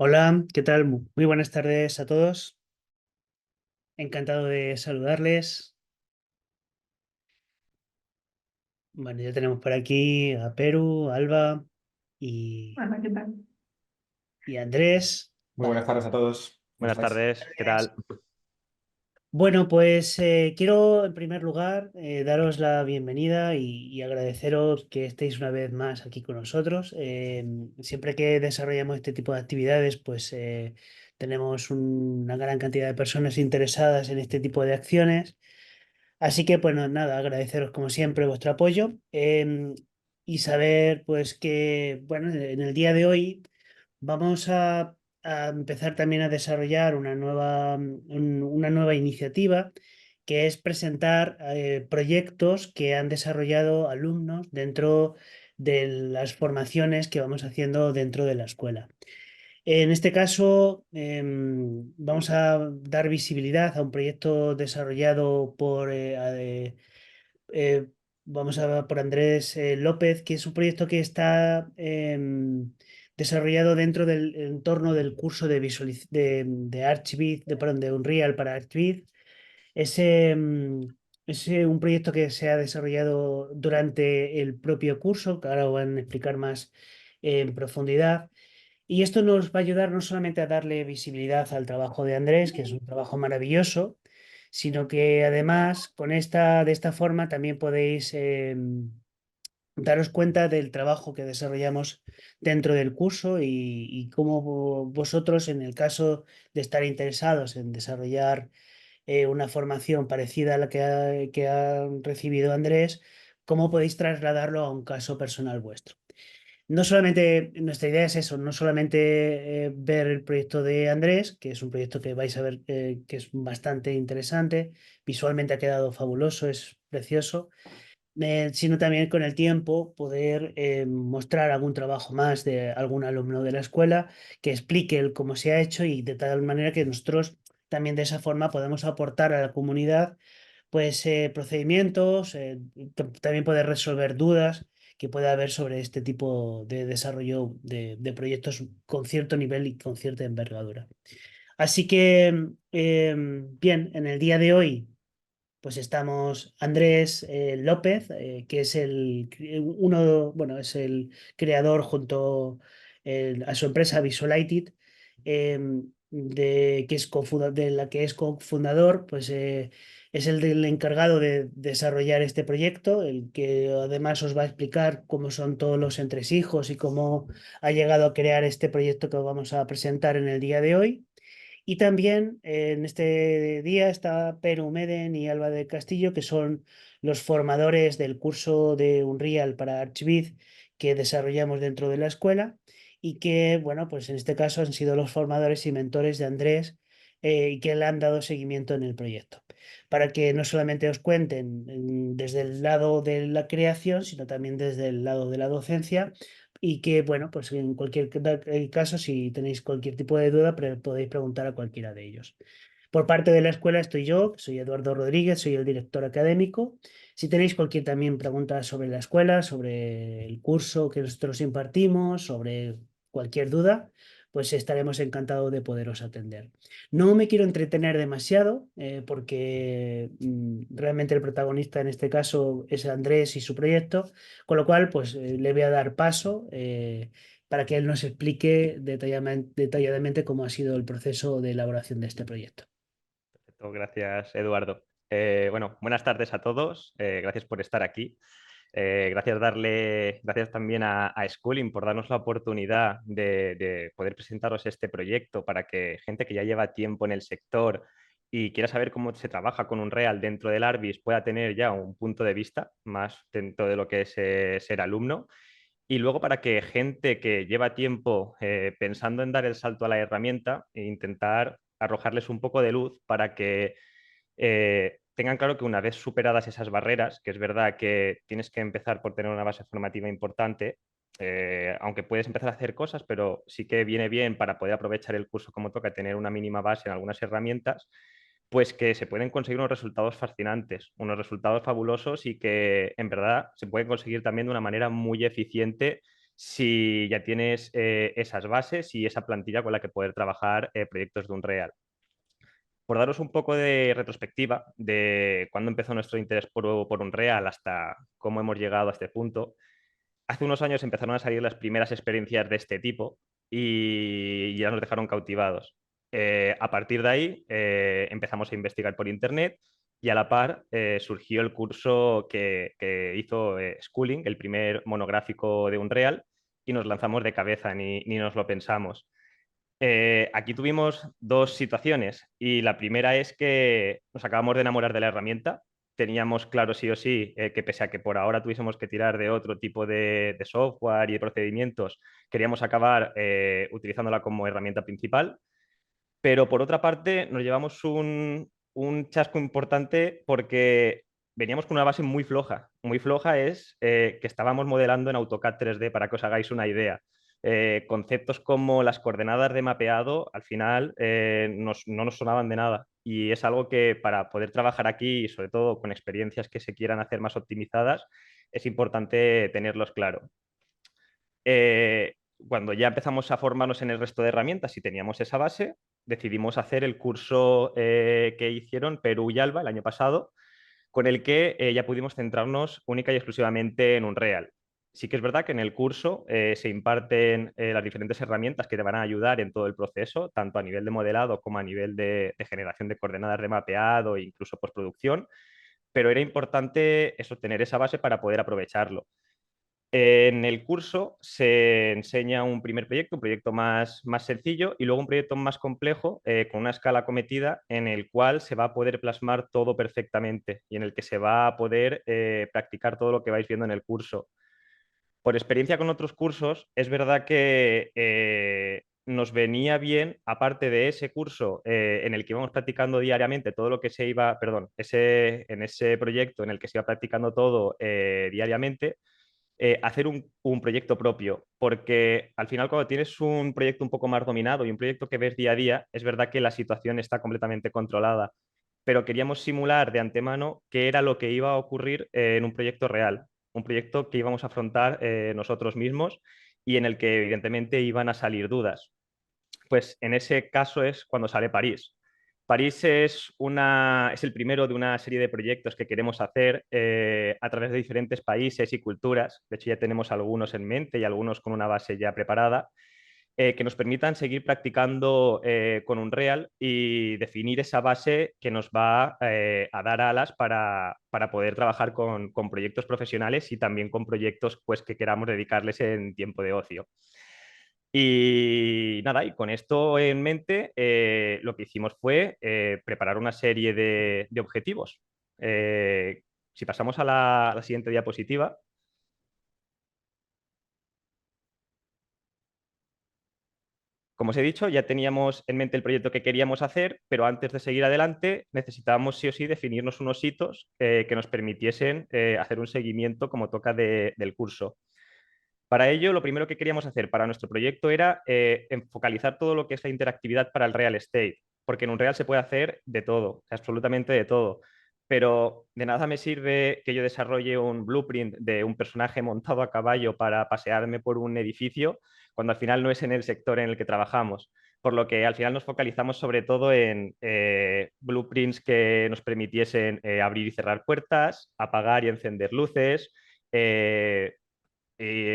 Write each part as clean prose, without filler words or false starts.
Hola, ¿qué tal? Muy buenas tardes a todos. Encantado de saludarles. Bueno, ya tenemos por aquí a Perú, Alba y, Hola, ¿qué tal? y Andrés. Muy buenas tardes a todos. ¿Cómo Buenas estáis? tardes, ¿qué tal? Bueno, pues quiero en primer lugar daros la bienvenida y agradeceros que estéis una vez más aquí con nosotros. Siempre que desarrollamos este tipo de actividades, pues tenemos una gran cantidad de personas interesadas en este tipo de acciones. Así que, pues nada, agradeceros como siempre vuestro apoyo y saber pues que, bueno, en el día de hoy vamos a empezar también a desarrollar una nueva iniciativa que es presentar proyectos que han desarrollado alumnos dentro de las formaciones que vamos haciendo dentro de la escuela. En este caso, vamos a dar visibilidad a un proyecto desarrollado eh, por Andrés López, que es un proyecto que está desarrollado dentro del entorno del curso de Archviz, perdón, de Unreal para Archviz. Es un proyecto que se ha desarrollado durante el propio curso, que ahora van a explicar más en profundidad. Y esto nos va a ayudar no solamente a darle visibilidad al trabajo de Andrés, que es un trabajo maravilloso, sino que además de esta forma también podéis daros cuenta del trabajo que desarrollamos dentro del curso y cómo vosotros, en el caso de estar interesados en desarrollar una formación parecida a la que ha recibido Andrés, cómo podéis trasladarlo a un caso personal vuestro. No solamente, nuestra idea es eso, no solamente ver el proyecto de Andrés, que es un proyecto que vais a ver que es bastante interesante, visualmente ha quedado fabuloso, es precioso, sino también con el tiempo poder mostrar algún trabajo más de algún alumno de la escuela que explique cómo se ha hecho y de tal manera que nosotros también de esa forma podemos aportar a la comunidad pues procedimientos, también poder resolver dudas que pueda haber sobre este tipo de desarrollo de proyectos con cierto nivel y con cierta envergadura. Así que, bien, en el día de hoy pues estamos Andrés López, que es bueno, es el creador junto a su empresa Visualited, de la que es cofundador, pues es el encargado de desarrollar este proyecto, el que además os va a explicar cómo son todos los entresijos y cómo ha llegado a crear este proyecto que os vamos a presentar en el día de hoy. Y también en este día está Peru Meden y Alba del Castillo, que son los formadores del curso de Unreal para Archviz que desarrollamos dentro de la escuela y que, bueno, pues en este caso han sido los formadores y mentores de Andrés y que le han dado seguimiento en el proyecto. Para que no solamente os cuenten desde el lado de la creación, sino también desde el lado de la docencia y que, bueno, pues en cualquier caso, si tenéis cualquier tipo de duda, podéis preguntar a cualquiera de ellos. Por parte de la escuela estoy yo, que soy Eduardo Rodríguez, soy el director académico. Si tenéis cualquier también pregunta sobre la escuela, sobre el curso que nosotros impartimos, sobre cualquier duda, pues estaremos encantados de poderos atender. No me quiero entretener demasiado porque realmente el protagonista en este caso es Andrés y su proyecto, con lo cual pues le voy a dar paso para que él nos explique detalladamente cómo ha sido el proceso de elaboración de este proyecto. Perfecto, gracias, Eduardo. Bueno, buenas tardes a todos. Gracias por estar aquí. Gracias también a Schooling por darnos la oportunidad de poder presentaros este proyecto para que gente que ya lleva tiempo en el sector y quiera saber cómo se trabaja con un Real dentro del Arbis pueda tener ya un punto de vista más dentro de lo que es ser alumno. Y luego para que gente que lleva tiempo pensando en dar el salto a la herramienta e intentar arrojarles un poco de luz para que tengan claro que una vez superadas esas barreras, que es verdad que tienes que empezar por tener una base formativa importante, aunque puedes empezar a hacer cosas, pero sí que viene bien para poder aprovechar el curso como toca, tener una mínima base en algunas herramientas, pues que se pueden conseguir unos resultados fascinantes, unos resultados fabulosos y que en verdad se pueden conseguir también de una manera muy eficiente si ya tienes esas bases y esa plantilla con la que poder trabajar proyectos de Unreal. Por daros un poco de retrospectiva de cuándo empezó nuestro interés por Unreal hasta cómo hemos llegado a este punto, hace unos años empezaron a salir las primeras experiencias de este tipo y ya nos dejaron cautivados. A partir de ahí empezamos a investigar por internet y a la par surgió el curso que hizo Schooling, el primer monográfico de Unreal, y nos lanzamos de cabeza, ni nos lo pensamos. Aquí tuvimos dos situaciones y la primera es que nos acabamos de enamorar de la herramienta. Teníamos claro sí o sí que pese a que por ahora tuviésemos que tirar de otro tipo de software y de procedimientos, queríamos acabar utilizándola como herramienta principal. Pero por otra parte nos llevamos un chasco importante porque veníamos con una base muy floja. Muy floja es que estábamos modelando en AutoCAD 3D para que os hagáis una idea. Conceptos como las coordenadas de mapeado al final no nos sonaban de nada y es algo que para poder trabajar aquí y sobre todo con experiencias que se quieran hacer más optimizadas es importante tenerlos claro. Cuando ya empezamos a formarnos en el resto de herramientas y teníamos esa base, decidimos hacer el curso que hicieron Perú y Alba el año pasado, con el que ya pudimos centrarnos única y exclusivamente en Unreal. Sí que es verdad que en el curso se imparten las diferentes herramientas que te van a ayudar en todo el proceso, tanto a nivel de modelado como a nivel de generación de coordenadas de mapeado e incluso postproducción, pero era importante eso, tener esa base para poder aprovecharlo. En el curso se enseña un primer proyecto, un proyecto más sencillo y luego un proyecto más complejo con una escala cometida en el cual se va a poder plasmar todo perfectamente y en el que se va a poder practicar todo lo que vais viendo en el curso. Por experiencia con otros cursos, es verdad que nos venía bien, aparte de ese curso en el que íbamos practicando diariamente todo lo que se iba, perdón, en ese proyecto en el que se iba practicando todo diariamente, hacer un proyecto propio, porque al final cuando tienes un proyecto un poco más dominado y un proyecto que ves día a día, es verdad que la situación está completamente controlada, pero queríamos simular de antemano qué era lo que iba a ocurrir en un proyecto real, un proyecto que íbamos a afrontar nosotros mismos y en el que evidentemente iban a salir dudas. Pues en ese caso es cuando sale París. París es el primero de una serie de proyectos que queremos hacer a través de diferentes países y culturas. De hecho, ya tenemos algunos en mente y algunos con una base ya preparada, que nos permitan seguir practicando con Unreal y definir esa base que nos va a dar alas para poder trabajar con proyectos profesionales y también con proyectos pues, que queramos dedicarles en tiempo de ocio. Y nada, y con esto en mente, lo que hicimos fue preparar una serie de objetivos. Si pasamos a la siguiente diapositiva, como os he dicho, ya teníamos en mente el proyecto que queríamos hacer, pero antes de seguir adelante necesitábamos sí o sí definirnos unos hitos que nos permitiesen hacer un seguimiento como toca del curso. Para ello, lo primero que queríamos hacer para nuestro proyecto era focalizar todo lo que es la interactividad para el real estate, porque en un real se puede hacer de todo, absolutamente de todo. Pero de nada me sirve que yo desarrolle un blueprint de un personaje montado a caballo para pasearme por un edificio cuando al final no es en el sector en el que trabajamos. Por lo que al final nos focalizamos sobre todo en blueprints que nos permitiesen abrir y cerrar puertas, apagar y encender luces,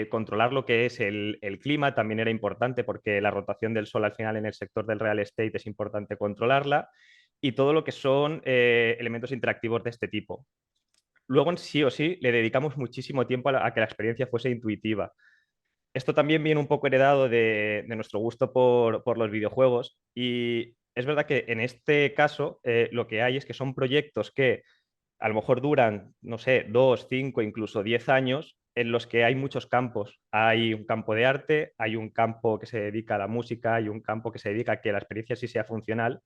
controlar lo que es el clima también era importante porque la rotación del sol al final en el sector del real estate es importante controlarla y todo lo que son elementos interactivos de este tipo. Luego, en sí o sí, le dedicamos muchísimo tiempo a que la experiencia fuese intuitiva. Esto también viene un poco heredado de nuestro gusto por los videojuegos y es verdad que en este caso lo que hay es que son proyectos que a lo mejor duran, no sé, 2, 5, incluso 10 años, en los que hay muchos campos. Hay un campo de arte, hay un campo que se dedica a la música, hay un campo que se dedica a que la experiencia sí sea funcional,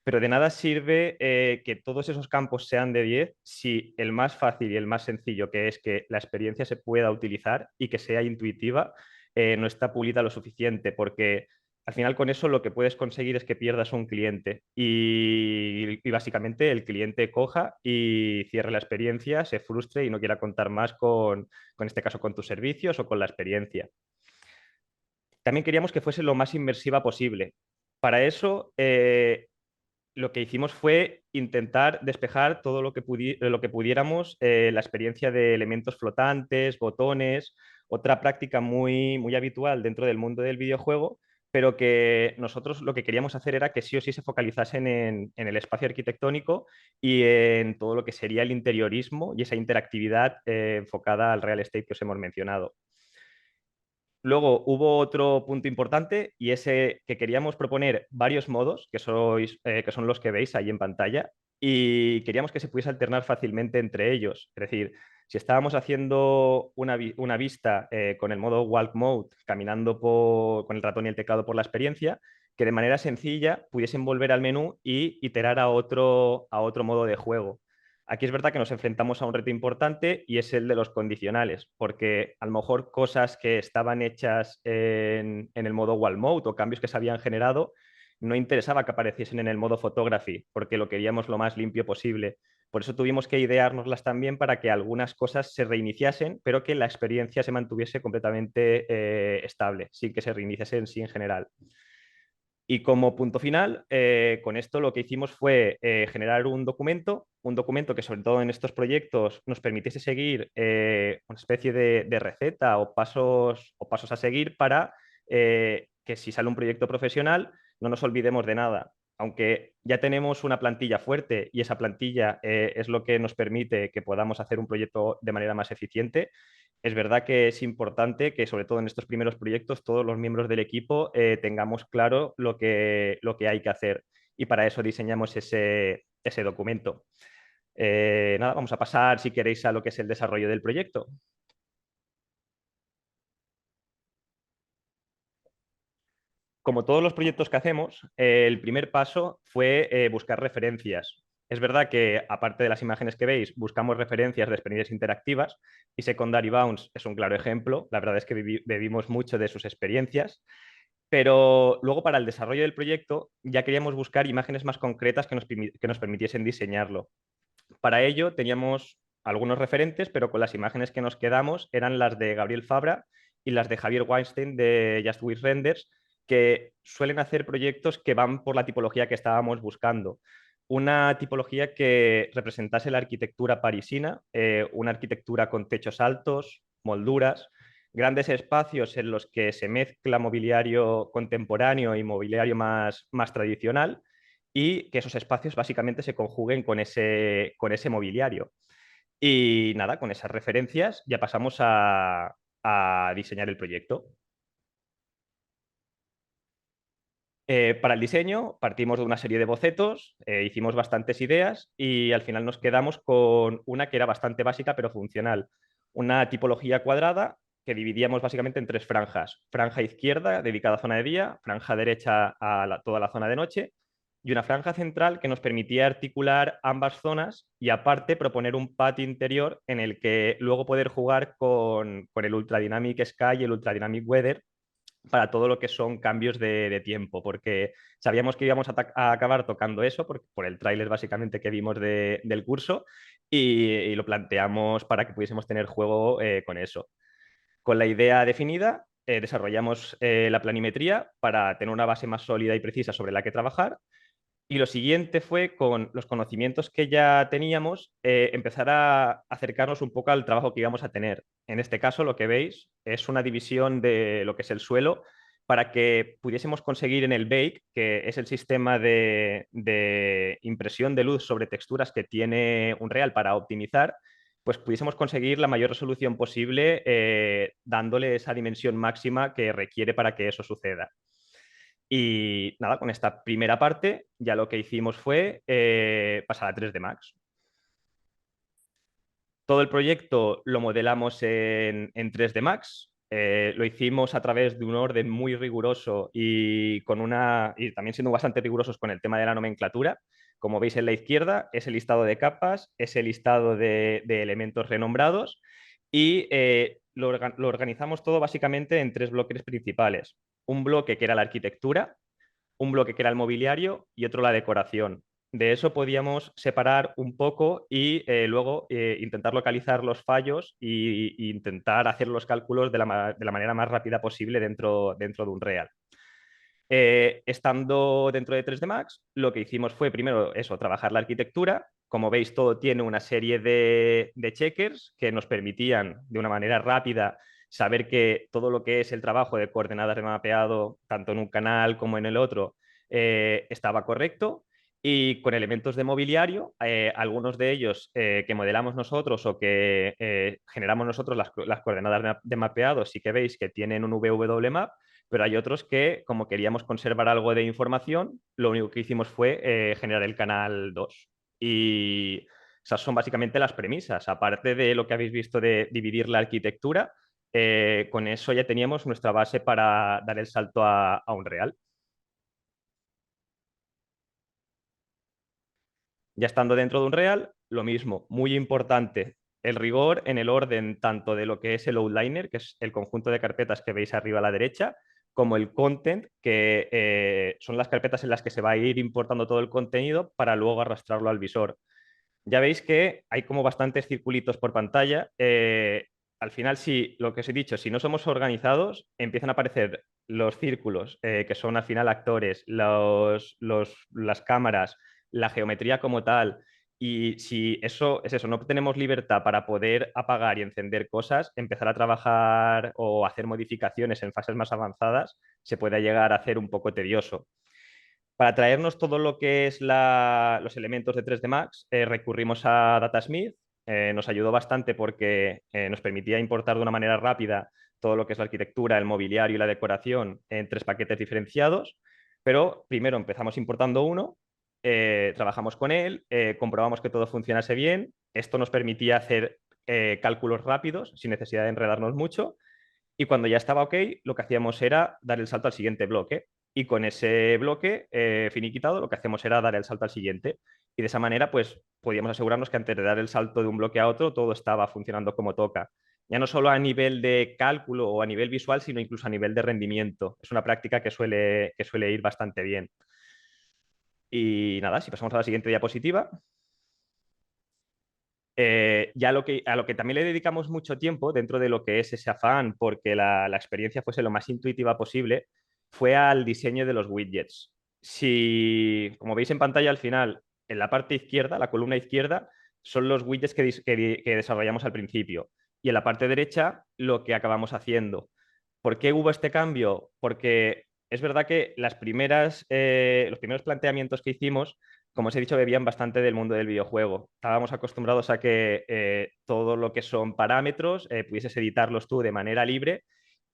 pero de nada sirve que todos esos campos sean de 10 si el más fácil y el más sencillo, que es que la experiencia se pueda utilizar y que sea intuitiva, no está pulida lo suficiente, porque al final con eso lo que puedes conseguir es que pierdas un cliente y básicamente el cliente coja y cierre la experiencia, se frustre y no quiera contar más con este caso, con tus servicios o con la experiencia. también queríamos que fuese lo más inmersiva posible. Para eso, lo que hicimos fue intentar despejar todo lo que pudiéramos, la experiencia de elementos flotantes, botones, otra práctica muy habitual dentro del mundo del videojuego, pero que nosotros lo que queríamos hacer era que sí o sí se focalizasen en el espacio arquitectónico y en todo lo que sería el interiorismo y esa interactividad enfocada al real estate que os hemos mencionado. Luego hubo otro punto importante y ese que queríamos proponer varios modos, que son los que veis ahí en pantalla, y queríamos que se pudiese alternar fácilmente entre ellos. Es decir, si estábamos haciendo una vista con el modo Walk Mode, caminando con el ratón y el teclado por la experiencia, que de manera sencilla pudiesen volver al menú y iterar a otro modo de juego. Aquí es verdad que nos enfrentamos a un reto importante y es el de los condicionales, porque a lo mejor cosas que estaban hechas en el modo Wall Mode o cambios que se habían generado, no interesaba que apareciesen en el modo Photography, porque lo queríamos lo más limpio posible. Por eso tuvimos que ideárnoslas también para que algunas cosas se reiniciasen, pero que la experiencia se mantuviese completamente estable, sin que se reiniciase en sí en general. Y como punto final, con esto lo que hicimos fue generar un documento que sobre todo en estos proyectos nos permitiese seguir una especie de receta o pasos a seguir para que si sale un proyecto profesional no nos olvidemos de nada. Aunque ya tenemos una plantilla fuerte y esa plantilla es lo que nos permite que podamos hacer un proyecto de manera más eficiente, es verdad que es importante que, sobre todo en estos primeros proyectos, todos los miembros del equipo tengamos claro lo que hay que hacer. Y para eso diseñamos ese documento. Nada, vamos a pasar, si queréis, a lo que es el desarrollo del proyecto. Como todos los proyectos que hacemos, el primer paso fue buscar referencias. Es verdad que, aparte de las imágenes que veis, buscamos referencias de experiencias interactivas y Secondary Bounce es un claro ejemplo. La verdad es que bebimos mucho de sus experiencias, pero luego para el desarrollo del proyecto ya queríamos buscar imágenes más concretas que nos permitiesen diseñarlo. Para ello teníamos algunos referentes, pero con las imágenes que nos quedamos eran las de Gabriel Fabra y las de Javier Weinstein de Just With Renders, que suelen hacer proyectos que van por la tipología que estábamos buscando. Una tipología que representase la arquitectura parisina, una arquitectura con techos altos, molduras, grandes espacios en los que se mezcla mobiliario contemporáneo y mobiliario más tradicional y que esos espacios básicamente se conjuguen con ese mobiliario. Y nada, con esas referencias ya pasamos a diseñar el proyecto. Para el diseño partimos de una serie de bocetos, hicimos bastantes ideas y al final nos quedamos con una que era bastante básica pero funcional. Una tipología cuadrada que dividíamos básicamente en tres franjas. Franja izquierda dedicada a zona de día, franja derecha a toda la zona de noche y una franja central que nos permitía articular ambas zonas y aparte proponer un patio interior en el que luego poder jugar con el Ultra Dynamic Sky y el Ultra Dynamic Weather para todo lo que son cambios de tiempo, porque sabíamos que íbamos a acabar tocando eso por el tráiler básicamente que vimos del curso y lo planteamos para que pudiésemos tener juego con eso. Con la idea definida, desarrollamos la planimetría para tener una base más sólida y precisa sobre la que trabajar. Y lo siguiente fue, con los conocimientos que ya teníamos, empezar a acercarnos un poco al trabajo que íbamos a tener. En este caso, lo que veis es una división de lo que es el suelo para que pudiésemos conseguir en el Bake, que es el sistema de impresión de luz sobre texturas que tiene Unreal para optimizar, pues pudiésemos conseguir la mayor resolución posible dándole esa dimensión máxima que requiere para que eso suceda. Y nada, con esta primera parte ya lo que hicimos fue pasar a 3D Max. Todo el proyecto lo modelamos en 3D Max. Lo hicimos a través de un orden muy riguroso y también siendo bastante rigurosos con el tema de la nomenclatura. Como veis en la izquierda, es el listado de capas, es el listado de elementos renombrados y lo organizamos todo básicamente en tres bloques principales. Un bloque que era la arquitectura, un bloque que era el mobiliario y otro la decoración. de eso podíamos separar un poco y luego intentar localizar los fallos e intentar hacer los cálculos de la manera más rápida posible dentro de un real. Estando dentro de 3D Max, lo que hicimos fue primero eso, trabajar la arquitectura. Como veis, todo tiene una serie de checkers que nos permitían de una manera rápida saber que todo lo que es el trabajo de coordenadas de mapeado, tanto en un canal como en el otro, estaba correcto. Y con elementos de mobiliario, algunos de ellos que modelamos nosotros o que generamos nosotros las coordenadas de mapeado, sí que veis que tienen un VWMap, pero hay otros que, como queríamos conservar algo de información, lo único que hicimos fue generar el canal 2. Y esas son básicamente las premisas. Aparte de lo que habéis visto de dividir la arquitectura, con eso ya teníamos nuestra base para dar el salto a Unreal. Ya estando dentro de Unreal, lo mismo, muy importante, el rigor en el orden tanto de lo que es el outliner, que es el conjunto de carpetas que veis arriba a la derecha, como el content, que son las carpetas en las que se va a ir importando todo el contenido para luego arrastrarlo al visor. Ya veis que hay como bastantes circulitos por pantalla. Al final, si lo que os he dicho, si no somos organizados, empiezan a aparecer los círculos, que son al final actores, las cámaras, la geometría como tal. Y si eso es eso, no tenemos libertad para poder apagar y encender cosas, empezar a trabajar o hacer modificaciones en fases más avanzadas, se puede llegar a hacer un poco tedioso. Para traernos todo lo que es los elementos de 3D Max, recurrimos a Datasmith. Nos ayudó bastante porque nos permitía importar de una manera rápida todo lo que es la arquitectura, el mobiliario y la decoración en 3 paquetes diferenciados. Pero primero empezamos importando uno, trabajamos con él, comprobamos que todo funcionase bien. Esto nos permitía hacer cálculos rápidos sin necesidad de enredarnos mucho. Y cuando ya estaba ok, lo que hacíamos era dar el salto al siguiente bloque. Y con ese bloque finiquitado, lo que hacíamos era dar el salto al siguiente. Y de esa manera, pues podíamos asegurarnos que antes de dar el salto de un bloque a otro, todo estaba funcionando como toca. Ya no solo a nivel de cálculo o a nivel visual, sino incluso a nivel de rendimiento. Es una práctica que suele ir bastante bien. Y nada, si pasamos a la siguiente diapositiva. Ya a lo que también le dedicamos mucho tiempo dentro de lo que es ese afán porque la experiencia fuese lo más intuitiva posible, fue al diseño de los widgets. Si, como veis en pantalla al final, en la parte izquierda, la columna izquierda, son los widgets que desarrollamos al principio. Y en la parte derecha, lo que acabamos haciendo. ¿Por qué hubo este cambio? Porque es verdad que los primeros planteamientos que hicimos, como os he dicho, bebían bastante del mundo del videojuego. Estábamos acostumbrados a que todo lo que son parámetros pudieses editarlos tú de manera libre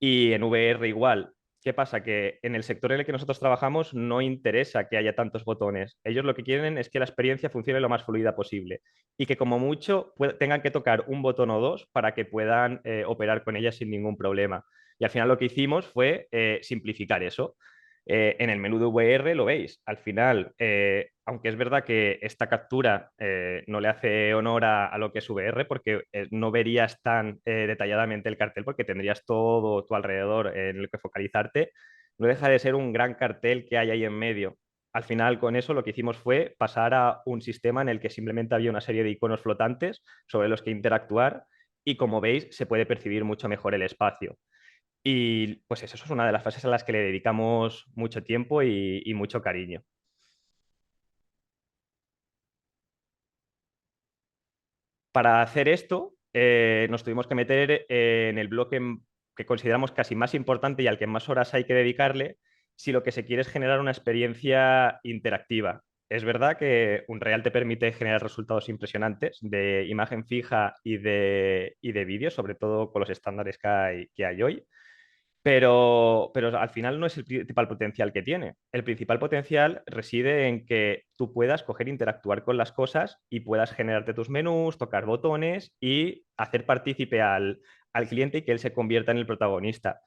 y en VR igual. ¿Qué pasa? Que en el sector en el que nosotros trabajamos no interesa que haya tantos botones. Ellos lo que quieren es que la experiencia funcione lo más fluida posible y que como mucho tengan que tocar un botón o dos para que puedan operar con ella sin ningún problema. Y al final lo que hicimos fue simplificar eso. En el menú de VR lo veis. Al final, aunque es verdad que esta captura no le hace honor a lo que es VR, porque no verías tan detalladamente el cartel, porque tendrías todo tu alrededor en el que focalizarte, no deja de ser un gran cartel que hay ahí en medio. Al final, con eso lo que hicimos fue pasar a un sistema en el que simplemente había una serie de iconos flotantes sobre los que interactuar y como veis se puede percibir mucho mejor el espacio. Y pues eso es una de las fases a las que le dedicamos mucho tiempo y mucho cariño. Para hacer esto, nos tuvimos que meter en el bloque que consideramos casi más importante y al que más horas hay que dedicarle si lo que se quiere es generar una experiencia interactiva. Es verdad que Unreal te permite generar resultados impresionantes de imagen fija y de vídeo, sobre todo con los estándares que hay hoy. Pero al final no es el principal potencial que tiene. El principal potencial reside en que tú puedas coger, interactuar con las cosas y puedas generarte tus menús, tocar botones y hacer partícipe al cliente y que él se convierta en el protagonista.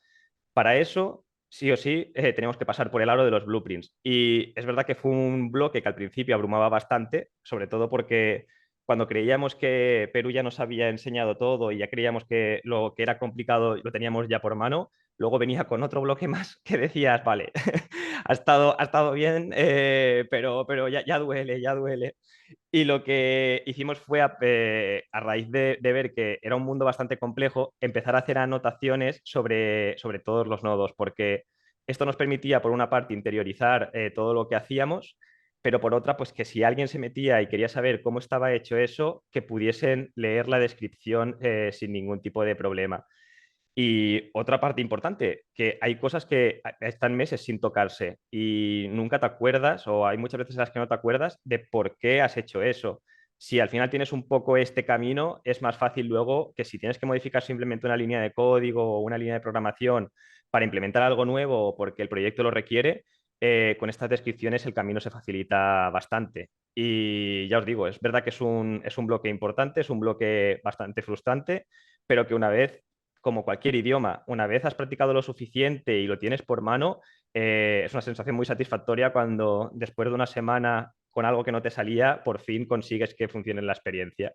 Para eso, sí o sí, tenemos que pasar por el aro de los blueprints. Y es verdad que fue un bloque que al principio abrumaba bastante, sobre todo porque cuando creíamos que Perú ya nos había enseñado todo y ya creíamos que lo que era complicado lo teníamos ya por mano, luego venía con otro bloque más que decías, vale, ha estado bien, pero ya duele, ya duele. Y lo que hicimos fue, a raíz de ver que era un mundo bastante complejo, empezar a hacer anotaciones sobre todos los nodos, porque esto nos permitía, por una parte, interiorizar todo lo que hacíamos, pero por otra, pues que si alguien se metía y quería saber cómo estaba hecho eso, que pudiesen leer la descripción sin ningún tipo de problema. Y otra parte importante, que hay cosas que están meses sin tocarse y nunca te acuerdas, o hay muchas veces en las que no te acuerdas de por qué has hecho eso. Si al final tienes un poco este camino, es más fácil luego que si tienes que modificar simplemente una línea de código o una línea de programación para implementar algo nuevo o porque el proyecto lo requiere, con estas descripciones el camino se facilita bastante. Y ya os digo, es verdad que es un bloque importante, es un bloque bastante frustrante, pero que una vez, como cualquier idioma, una vez has practicado lo suficiente y lo tienes por mano, es una sensación muy satisfactoria cuando después de una semana con algo que no te salía, por fin consigues que funcione la experiencia.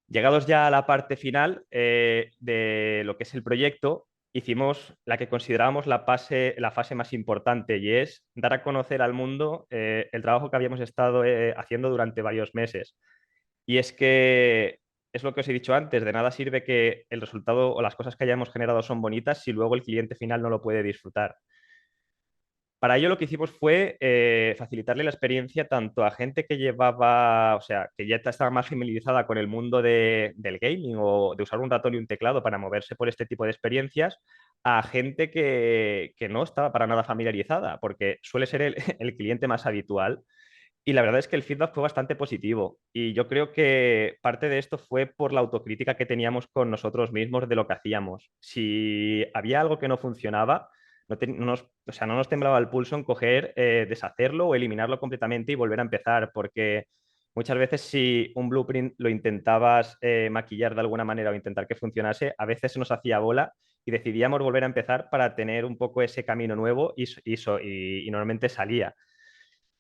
Llegados ya a la parte final de lo que es el proyecto, hicimos la que considerábamos la fase más importante y es dar a conocer al mundo el trabajo que habíamos estado haciendo durante varios meses. Y es que es lo que os he dicho antes, de nada sirve que el resultado o las cosas que hayamos generado son bonitas si luego el cliente final no lo puede disfrutar. Para ello lo que hicimos fue facilitarle la experiencia tanto a gente que llevaba, o sea, que ya estaba más familiarizada con el mundo del gaming o de usar un ratón y un teclado para moverse por este tipo de experiencias, a gente que no estaba para nada familiarizada, porque suele ser el cliente más habitual. Y la verdad es que el feedback fue bastante positivo. Y yo creo que parte de esto fue por la autocrítica que teníamos con nosotros mismos de lo que hacíamos. Si había algo que no funcionaba, o sea, no nos temblaba el pulso en coger, deshacerlo o eliminarlo completamente y volver a empezar, porque muchas veces si un blueprint lo intentabas maquillar de alguna manera o intentar que funcionase, a veces se nos hacía bola y decidíamos volver a empezar para tener un poco ese camino nuevo y normalmente salía.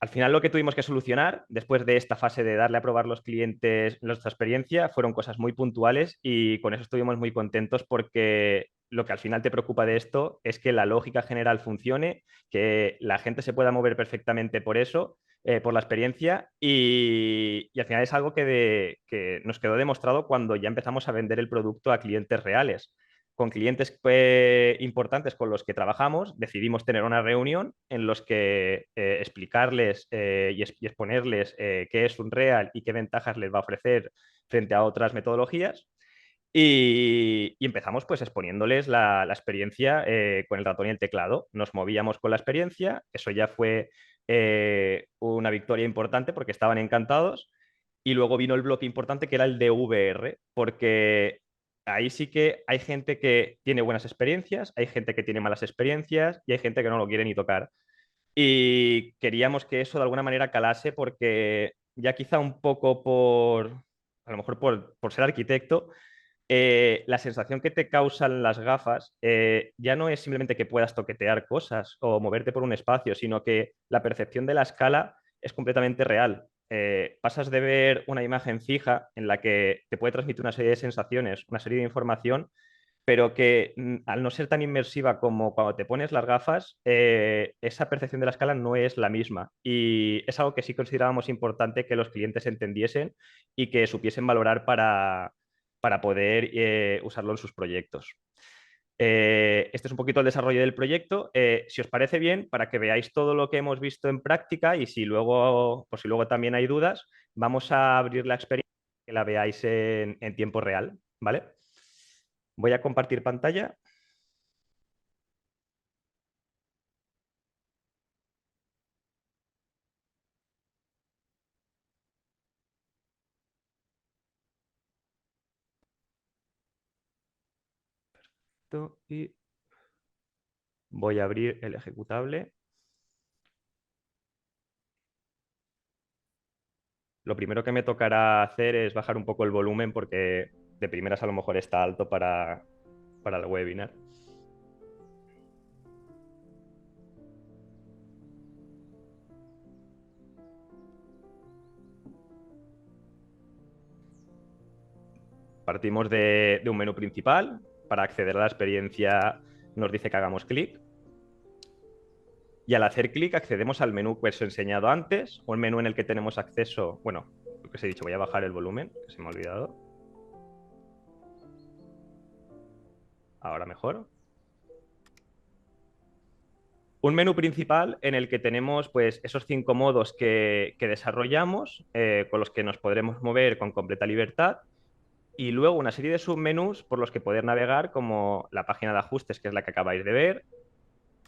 Al final lo que tuvimos que solucionar después de esta fase de darle a probar los clientes nuestra experiencia fueron cosas muy puntuales y con eso estuvimos muy contentos porque lo que al final te preocupa de esto es que la lógica general funcione, que la gente se pueda mover perfectamente por eso, por la experiencia y al final es algo que nos quedó demostrado cuando ya empezamos a vender el producto a clientes reales. Con clientes importantes con los que trabajamos, decidimos tener una reunión en los que explicarles y exponerles qué es Unreal y qué ventajas les va a ofrecer frente a otras metodologías. Y empezamos pues exponiéndoles la experiencia con el ratón y el teclado. Nos movíamos con la experiencia, eso ya fue una victoria importante porque estaban encantados. Y luego vino el bloque importante que era el de VR, porque ahí sí que hay gente que tiene buenas experiencias, hay gente que tiene malas experiencias y hay gente que no lo quiere ni tocar. Y queríamos que eso de alguna manera calase porque ya quizá un poco a lo mejor por ser arquitecto, la sensación que te causan las gafas ya no es simplemente que puedas toquetear cosas o moverte por un espacio, sino que la percepción de la escala es completamente real. Pasas de ver una imagen fija en la que te puede transmitir una serie de sensaciones, una serie de información, pero que al no ser tan inmersiva como cuando te pones las gafas, esa percepción de la escala no es la misma. Y es algo que sí considerábamos importante que los clientes entendiesen y que supiesen valorar para poder usarlo en sus proyectos. Este es un poquito el desarrollo del proyecto. Si os parece bien, para que veáis todo lo que hemos visto en práctica y si luego también hay dudas, vamos a abrir la experiencia que la veáis en tiempo real, ¿vale? Voy a compartir pantalla. Y voy a abrir el ejecutable. Lo primero que me tocará hacer es bajar un poco el volumen porque de primeras a lo mejor está alto para el webinar. Partimos de un menú principal Para acceder a la experiencia nos dice que hagamos clic. Y al hacer clic accedemos al menú que os he enseñado antes, o el menú en el que tenemos acceso. Bueno, lo que os he dicho, voy a bajar el volumen, que se me ha olvidado. Ahora mejor. Un menú principal en el que tenemos pues, esos 5 modos que desarrollamos, con los que nos podremos mover con completa libertad, y luego una serie de submenús por los que poder navegar, como la página de ajustes, que es la que acabáis de ver,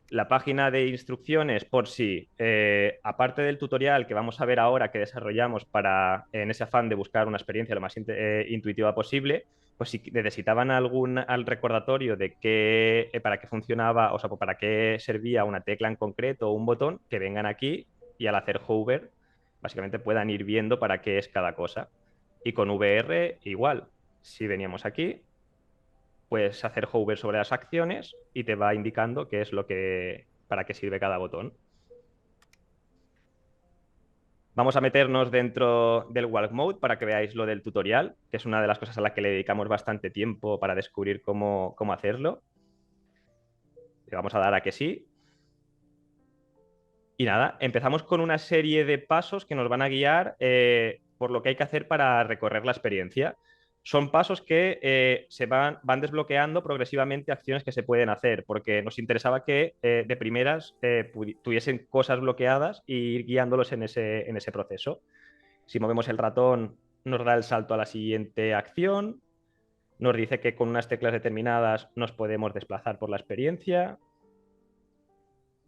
la página de instrucciones por si, aparte del tutorial que vamos a ver ahora que desarrollamos para, en ese afán de buscar una experiencia lo más intuitiva posible, pues si necesitaban al recordatorio de para qué funcionaba, o sea, para qué servía una tecla en concreto o un botón, que vengan aquí y al hacer hover, básicamente puedan ir viendo para qué es cada cosa. Y con VR igual, si veníamos aquí, puedes hacer hover sobre las acciones y te va indicando qué es para qué sirve cada botón. Vamos a meternos dentro del Walk Mode para que veáis lo del tutorial, que es una de las cosas a las que le dedicamos bastante tiempo para descubrir cómo hacerlo. Le vamos a dar a que sí. Y nada, empezamos con una serie de pasos que nos van a guiar por lo que hay que hacer para recorrer la experiencia. Son pasos que van desbloqueando progresivamente acciones que se pueden hacer, porque nos interesaba que de primeras tuviesen cosas bloqueadas e ir guiándolos en ese proceso. Si movemos el ratón, nos da el salto a la siguiente acción, nos dice que con unas teclas determinadas nos podemos desplazar por la experiencia,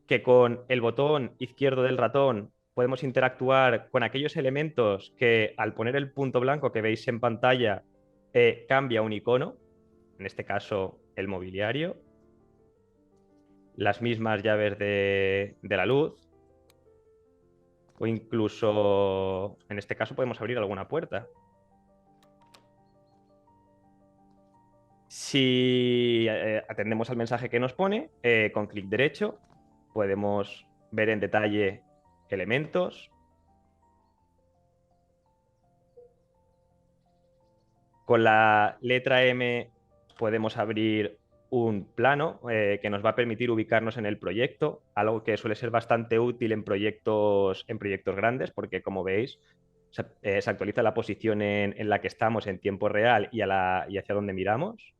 que con el botón izquierdo del ratón podemos interactuar con aquellos elementos que al poner el punto blanco que veis en pantalla cambia un icono, en este caso el mobiliario, las mismas llaves de la luz, o incluso en este caso podemos abrir alguna puerta. Si atendemos al mensaje que nos pone, con clic derecho podemos ver en detalle elementos. Con la letra M podemos abrir un plano que nos va a permitir ubicarnos en el proyecto, algo que suele ser bastante útil en proyectos grandes, porque como veis, se actualiza la posición en la que estamos en tiempo real y hacia dónde miramos.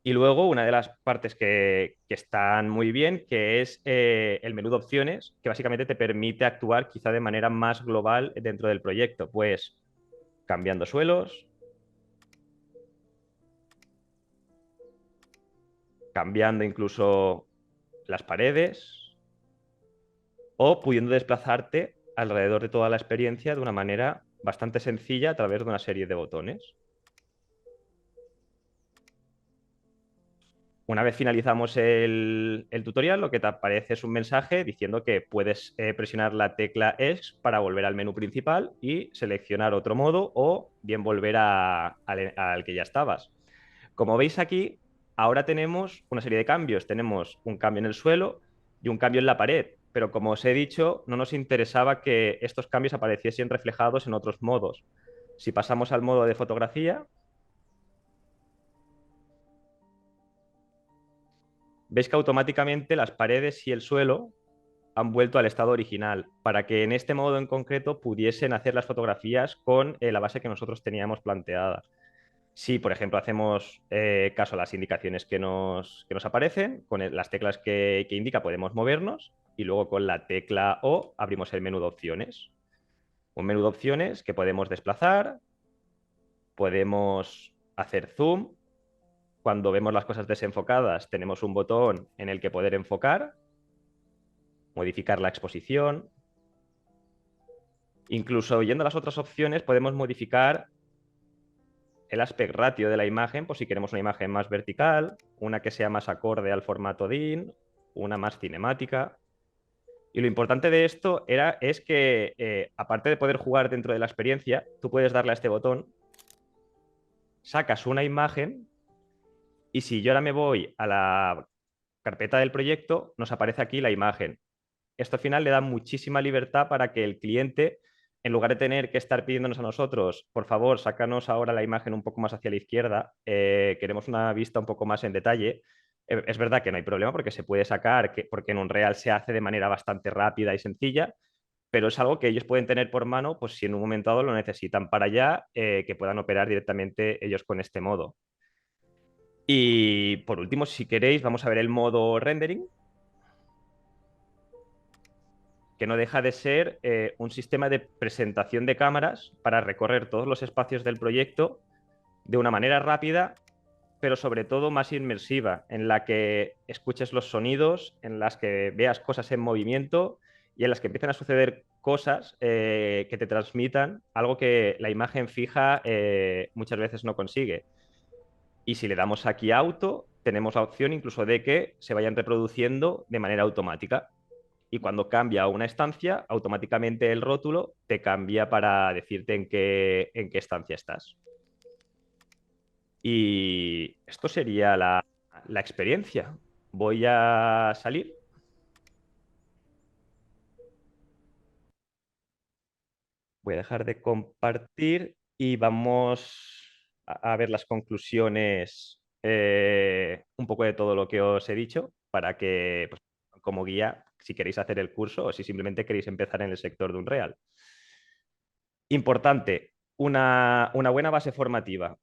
Y luego una de las partes que están muy bien, que es el menú de opciones, que básicamente te permite actuar quizá de manera más global dentro del proyecto, pues cambiando suelos, cambiando incluso las paredes o pudiendo desplazarte alrededor de toda la experiencia de una manera bastante sencilla a través de una serie de botones. Una vez finalizamos el tutorial, lo que te aparece es un mensaje diciendo que puedes presionar la tecla ESC para volver al menú principal y seleccionar otro modo o bien volver al que ya estabas. Como veis aquí, ahora tenemos una serie de cambios. Tenemos un cambio en el suelo y un cambio en la pared, pero como os he dicho, no nos interesaba que estos cambios apareciesen reflejados en otros modos. Si pasamos al modo de fotografía, veis que automáticamente las paredes y el suelo han vuelto al estado original, para que en este modo en concreto pudiesen hacer las fotografías con la base que nosotros teníamos planteada. Si, por ejemplo, hacemos caso a las indicaciones que nos aparecen, con las teclas que indica podemos movernos y luego con la tecla O abrimos el menú de opciones. Un menú de opciones que podemos desplazar, podemos hacer zoom. Cuando vemos las cosas desenfocadas tenemos un botón en el que poder enfocar, modificar la exposición. Incluso yendo a las otras opciones podemos modificar el aspect ratio de la imagen, por si queremos una imagen más vertical, una que sea más acorde al formato DIN, una más cinemática. Y lo importante de esto es que, aparte de poder jugar dentro de la experiencia, tú puedes darle a este botón, sacas una imagen y si yo ahora me voy a la carpeta del proyecto, nos aparece aquí la imagen. Esto al final le da muchísima libertad para que el cliente en lugar de tener que estar pidiéndonos a nosotros, por favor, sácanos ahora la imagen un poco más hacia la izquierda, queremos una vista un poco más en detalle. Es verdad que no hay problema porque se puede sacar, porque en Unreal se hace de manera bastante rápida y sencilla, pero es algo que ellos pueden tener por mano, pues si en un momento dado lo necesitan para allá, que puedan operar directamente ellos con este modo. Y por último, si queréis, vamos a ver el modo rendering, que no deja de ser un sistema de presentación de cámaras para recorrer todos los espacios del proyecto de una manera rápida, pero sobre todo más inmersiva, en la que escuches los sonidos, en las que veas cosas en movimiento y en las que empiezan a suceder cosas que te transmitan algo que la imagen fija muchas veces no consigue. Y si le damos aquí a auto, tenemos la opción incluso de que se vayan reproduciendo de manera automática. Y cuando cambia a una estancia, automáticamente el rótulo te cambia para decirte en qué estancia estás. Y esto sería la experiencia. Voy a salir. Voy a dejar de compartir y vamos a ver las conclusiones un poco de todo lo que os he dicho para que, pues, como guía, si queréis hacer el curso o si simplemente queréis empezar en el sector de Unreal. Importante, una buena base formativa.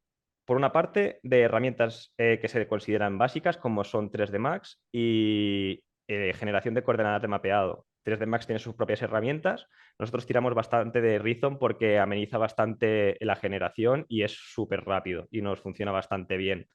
Por una parte, de herramientas que se consideran básicas, como son 3D Max y generación de coordenadas de mapeado. 3D Max tiene sus propias herramientas. Nosotros tiramos bastante de Rhizome porque ameniza bastante la generación y es súper rápido y nos funciona bastante bien.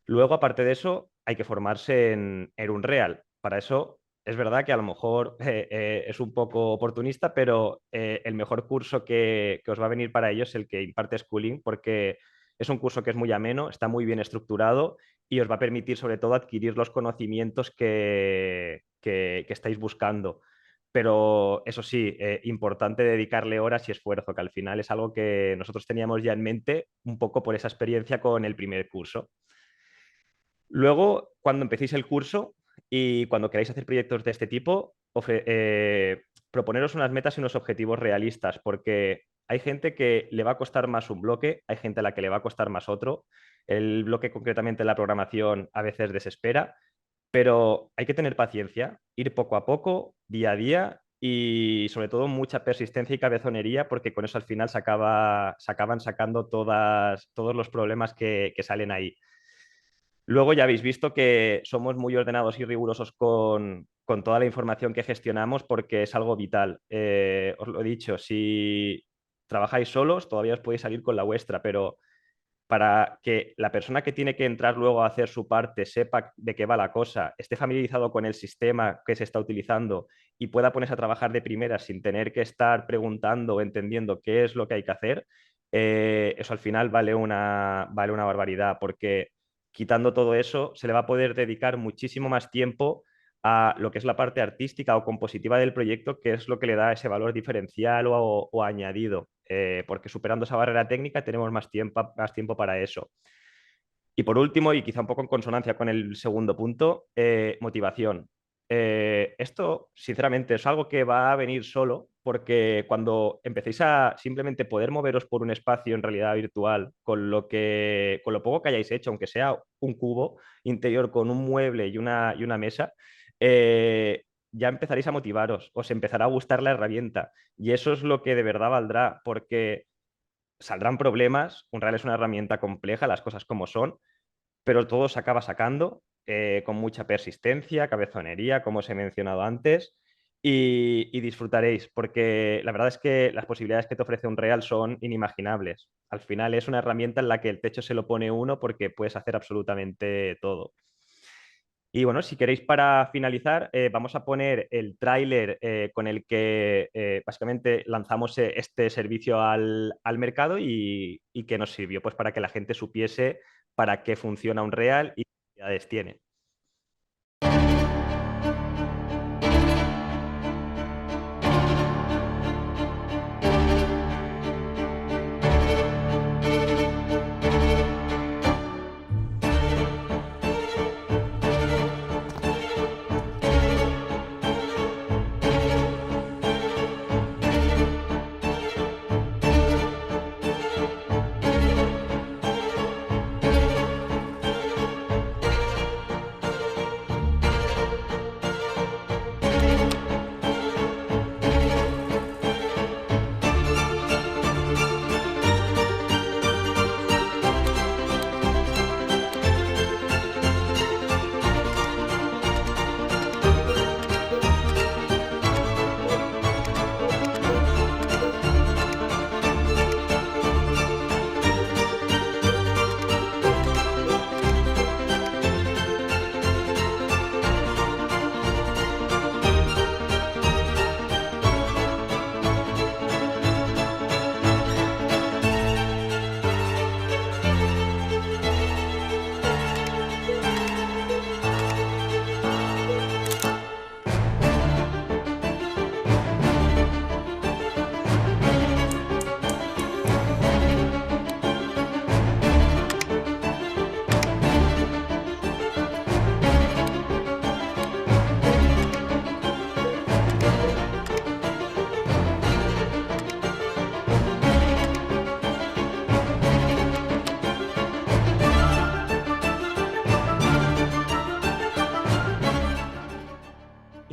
Luego, aparte de eso, hay que formarse en Unreal. Para eso, es verdad que a lo mejor es un poco oportunista, pero el mejor curso que os va a venir para ello es el que imparte Schooling, porque es un curso que es muy ameno, está muy bien estructurado y os va a permitir, sobre todo, adquirir los conocimientos que estáis buscando. Pero eso sí, importante dedicarle horas y esfuerzo, que al final es algo que nosotros teníamos ya en mente un poco por esa experiencia con el primer curso. Luego, cuando empecéis el curso y cuando queráis hacer proyectos de este tipo, proponeros unas metas y unos objetivos realistas, porque hay gente que le va a costar más un bloque, hay gente a la que le va a costar más otro. El bloque concretamente en la programación a veces desespera, pero hay que tener paciencia, ir poco a poco, día a día y sobre todo mucha persistencia y cabezonería, porque con eso al final se acaban sacando todos los problemas que salen ahí. Luego ya habéis visto que somos muy ordenados y rigurosos con toda la información que gestionamos porque es algo vital. Os lo he dicho, si trabajáis solos todavía os podéis salir con la vuestra, pero para que la persona que tiene que entrar luego a hacer su parte sepa de qué va la cosa, esté familiarizado con el sistema que se está utilizando y pueda ponerse a trabajar de primera sin tener que estar preguntando o entendiendo qué es lo que hay que hacer, eso al final vale una barbaridad, porque quitando todo eso se le va a poder dedicar muchísimo más tiempo a lo que es la parte artística o compositiva del proyecto, que es lo que le da ese valor diferencial o añadido, porque superando esa barrera técnica tenemos más tiempo para eso. Y por último, y quizá un poco en consonancia con el segundo punto, motivación. Esto, sinceramente, es algo que va a venir solo, porque cuando empecéis a simplemente poder moveros por un espacio en realidad virtual, con lo poco que hayáis hecho, aunque sea un cubo interior con un mueble y una mesa, ya empezaréis a motivaros, os empezará a gustar la herramienta. Y eso es lo que de verdad valdrá, porque saldrán problemas. Unreal es una herramienta compleja, las cosas como son, pero todo se acaba sacando con mucha persistencia, cabezonería, como os he mencionado antes, y disfrutaréis, porque la verdad es que las posibilidades que te ofrece Unreal son inimaginables. Al final es una herramienta en la que el techo se lo pone uno porque puedes hacer absolutamente todo. Y bueno, si queréis para finalizar, vamos a poner el tráiler con el que básicamente lanzamos este servicio al mercado y que nos sirvió pues, para que la gente supiese para qué funciona Unreal y qué utilidades tiene.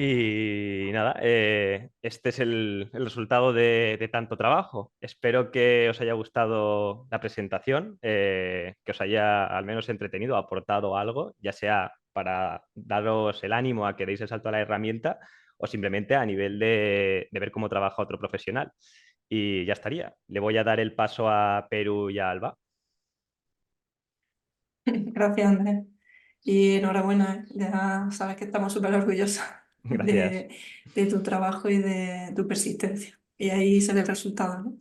Y nada, este es el resultado de tanto trabajo. Espero que os haya gustado la presentación, que os haya al menos entretenido, aportado algo, ya sea para daros el ánimo a que deis el salto a la herramienta o simplemente a nivel de ver cómo trabaja otro profesional. Y ya estaría. Le voy a dar el paso a Perú y a Alba. Gracias, Andrés. Y enhorabuena, ya sabes que estamos súper orgullosos Gracias. de tu trabajo y de tu persistencia. Y ahí se ve el resultado, ¿no?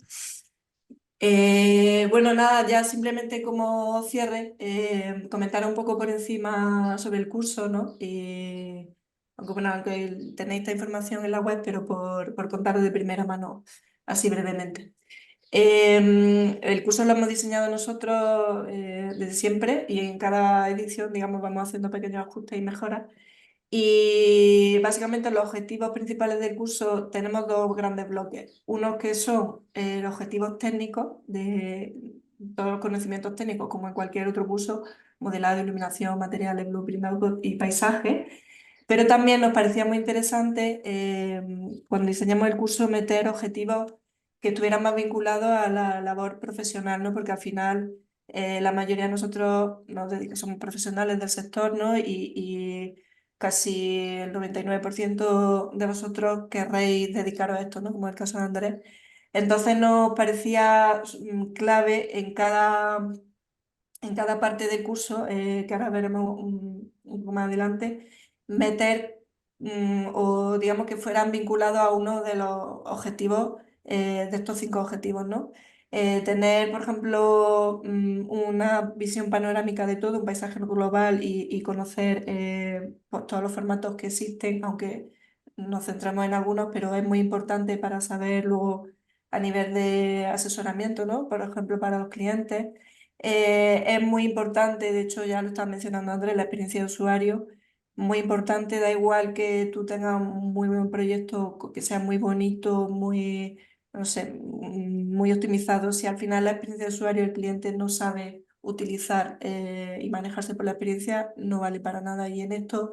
Bueno, nada, ya simplemente como cierre, comentar un poco por encima sobre el curso, ¿no? Y, aunque, bueno, aunque tenéis esta información en la web, pero por contaros de primera mano, así brevemente. El curso lo hemos diseñado nosotros desde siempre y en cada edición, digamos, vamos haciendo pequeños ajustes y mejoras. Y básicamente los objetivos principales del curso tenemos dos grandes bloques. Unos que son los objetivos técnicos, de todos los conocimientos técnicos, como en cualquier otro curso, modelado, iluminación, materiales, blueprint, output y paisaje. Pero también nos parecía muy interesante cuando diseñamos el curso meter objetivos que estuvieran más vinculados a la labor profesional, ¿no? Porque al final la mayoría de nosotros somos profesionales del sector, ¿no? Y casi el 99% de vosotros querréis dedicaros a esto, ¿no? Como es el caso de Andrés. Entonces nos parecía clave en cada parte del curso, que ahora veremos un poco más adelante, meter o digamos que fueran vinculados a uno de los objetivos, de estos 5 objetivos, ¿no? Tener, por ejemplo, una visión panorámica de todo, un paisaje global y conocer pues, todos los formatos que existen, aunque nos centramos en algunos, pero es muy importante para saber luego a nivel de asesoramiento, ¿no? Por ejemplo, para los clientes. Es muy importante, de hecho ya lo estaba mencionando Andrés, la experiencia de usuario, muy importante, da igual que tú tengas un muy buen proyecto, que sea muy bonito, muy, no sé, muy optimizado, si al final la experiencia de usuario el cliente no sabe utilizar y manejarse por la experiencia, no vale para nada. Y en esto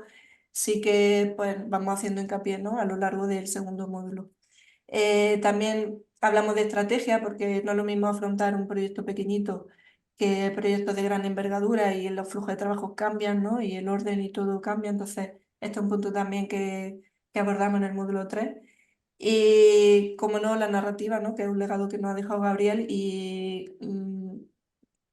sí que pues, vamos haciendo hincapié, ¿no? A lo largo del segundo módulo. También hablamos de estrategia porque no es lo mismo afrontar un proyecto pequeñito que proyectos de gran envergadura y los flujos de trabajo cambian, ¿no? Y el orden y todo cambia. Entonces, este es un punto también que abordamos en el módulo 3. Y, como no, la narrativa, ¿no? Que es un legado que nos ha dejado Gabriel y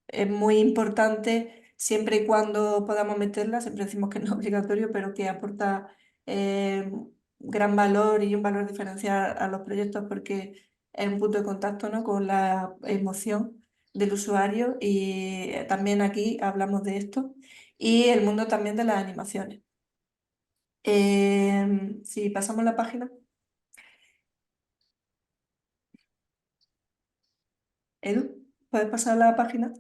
es muy importante siempre y cuando podamos meterla, siempre decimos que no es obligatorio, pero que aporta eh, gran valor y un valor diferencial a los proyectos porque es un punto de contacto, ¿no? Con la emoción del usuario y también aquí hablamos de esto y el mundo también de las animaciones. Si pasamos la página. Edu, ¿puedes pasar la página?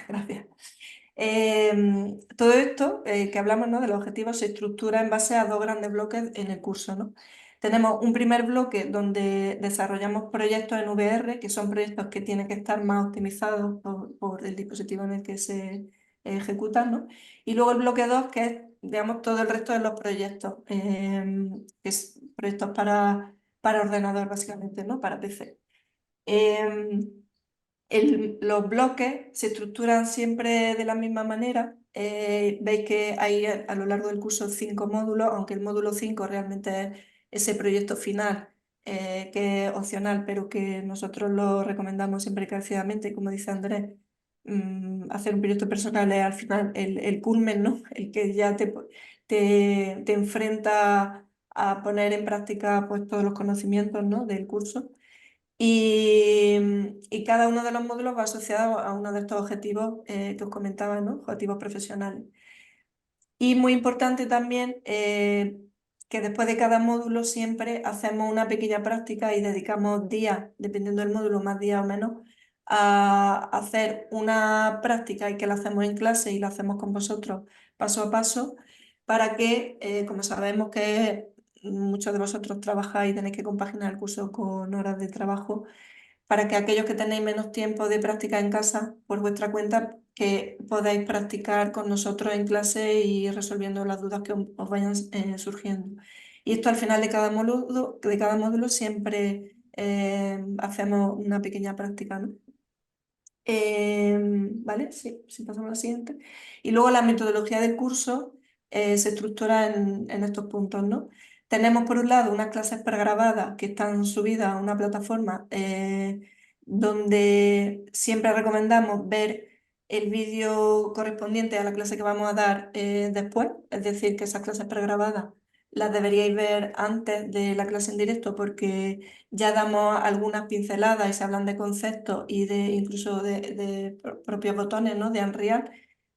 Gracias. Todo esto que hablamos, ¿no? De los objetivos se estructura en base a dos grandes bloques en el curso, ¿no? Tenemos un primer bloque donde desarrollamos proyectos en VR, que son proyectos que tienen que estar más optimizados por el dispositivo en el que se ejecutan, ¿no? Y luego el bloque 2, que es, digamos, todo el resto de los proyectos, que es proyectos para ordenador, básicamente, ¿no? Para PC. Los bloques se estructuran siempre de la misma manera. Veis que hay a lo largo del curso 5 módulos, aunque el módulo 5 realmente es ese proyecto final, que es opcional, pero que nosotros lo recomendamos siempre encarecidamente, como dice Andrés. Hacer un proyecto personal es al final el culmen, ¿no? El que ya te enfrenta a poner en práctica pues, todos los conocimientos, ¿no? Del curso. Y cada uno de los módulos va asociado a uno de estos objetivos que os comentaba, ¿no? Objetivos profesionales. Y muy importante también que después de cada módulo siempre hacemos una pequeña práctica y dedicamos días, dependiendo del módulo, más días o menos, a hacer una práctica y que la hacemos en clase y la hacemos con vosotros paso a paso para que, como sabemos que muchos de vosotros trabajáis y tenéis que compaginar el curso con horas de trabajo, para que aquellos que tenéis menos tiempo de práctica en casa por vuestra cuenta, que podáis practicar con nosotros en clase y resolviendo las dudas que os vayan surgiendo. Y esto al final de cada módulo siempre hacemos una pequeña práctica, ¿no? ¿Vale? Sí, sí, pasamos a la siguiente. Y luego la metodología del curso se estructura en estos puntos, ¿no? Tenemos por un lado unas clases pregrabadas que están subidas a una plataforma donde siempre recomendamos ver el vídeo correspondiente a la clase que vamos a dar después, es decir, que esas clases pregrabadas las deberíais ver antes de la clase en directo porque ya damos algunas pinceladas y se hablan de conceptos y de incluso de propios botones, ¿no? De Unreal.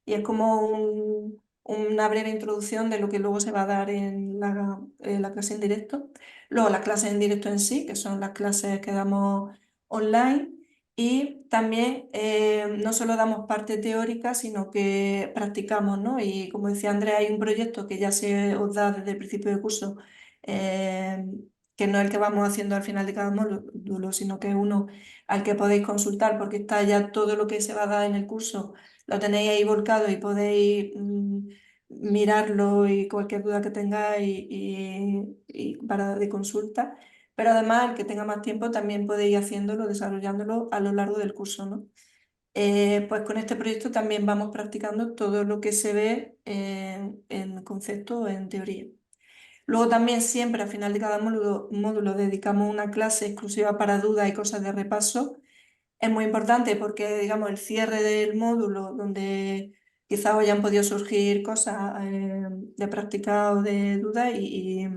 Y es como una breve introducción de lo que luego se va a dar en la clase en directo. Luego las clases en directo en sí, que son las clases que damos online. Y también no solo damos parte teórica, sino que practicamos, ¿no? Y como decía Andrés, hay un proyecto que ya se os da desde el principio del curso, eh, que no es el que vamos haciendo al final de cada módulo, sino que es uno al que podéis consultar porque está ya todo lo que se va a dar en el curso, lo tenéis ahí volcado y podéis mirarlo y cualquier duda que tengáis y para de consulta. Pero además, el que tenga más tiempo también puede ir haciéndolo, desarrollándolo a lo largo del curso, ¿no? Pues con este proyecto también vamos practicando todo lo que se ve en concepto o en teoría. Luego también siempre al final de cada módulo dedicamos una clase exclusiva para dudas y cosas de repaso. Es muy importante porque, digamos, el cierre del módulo donde quizás hayan podido surgir cosas de práctica o de dudas y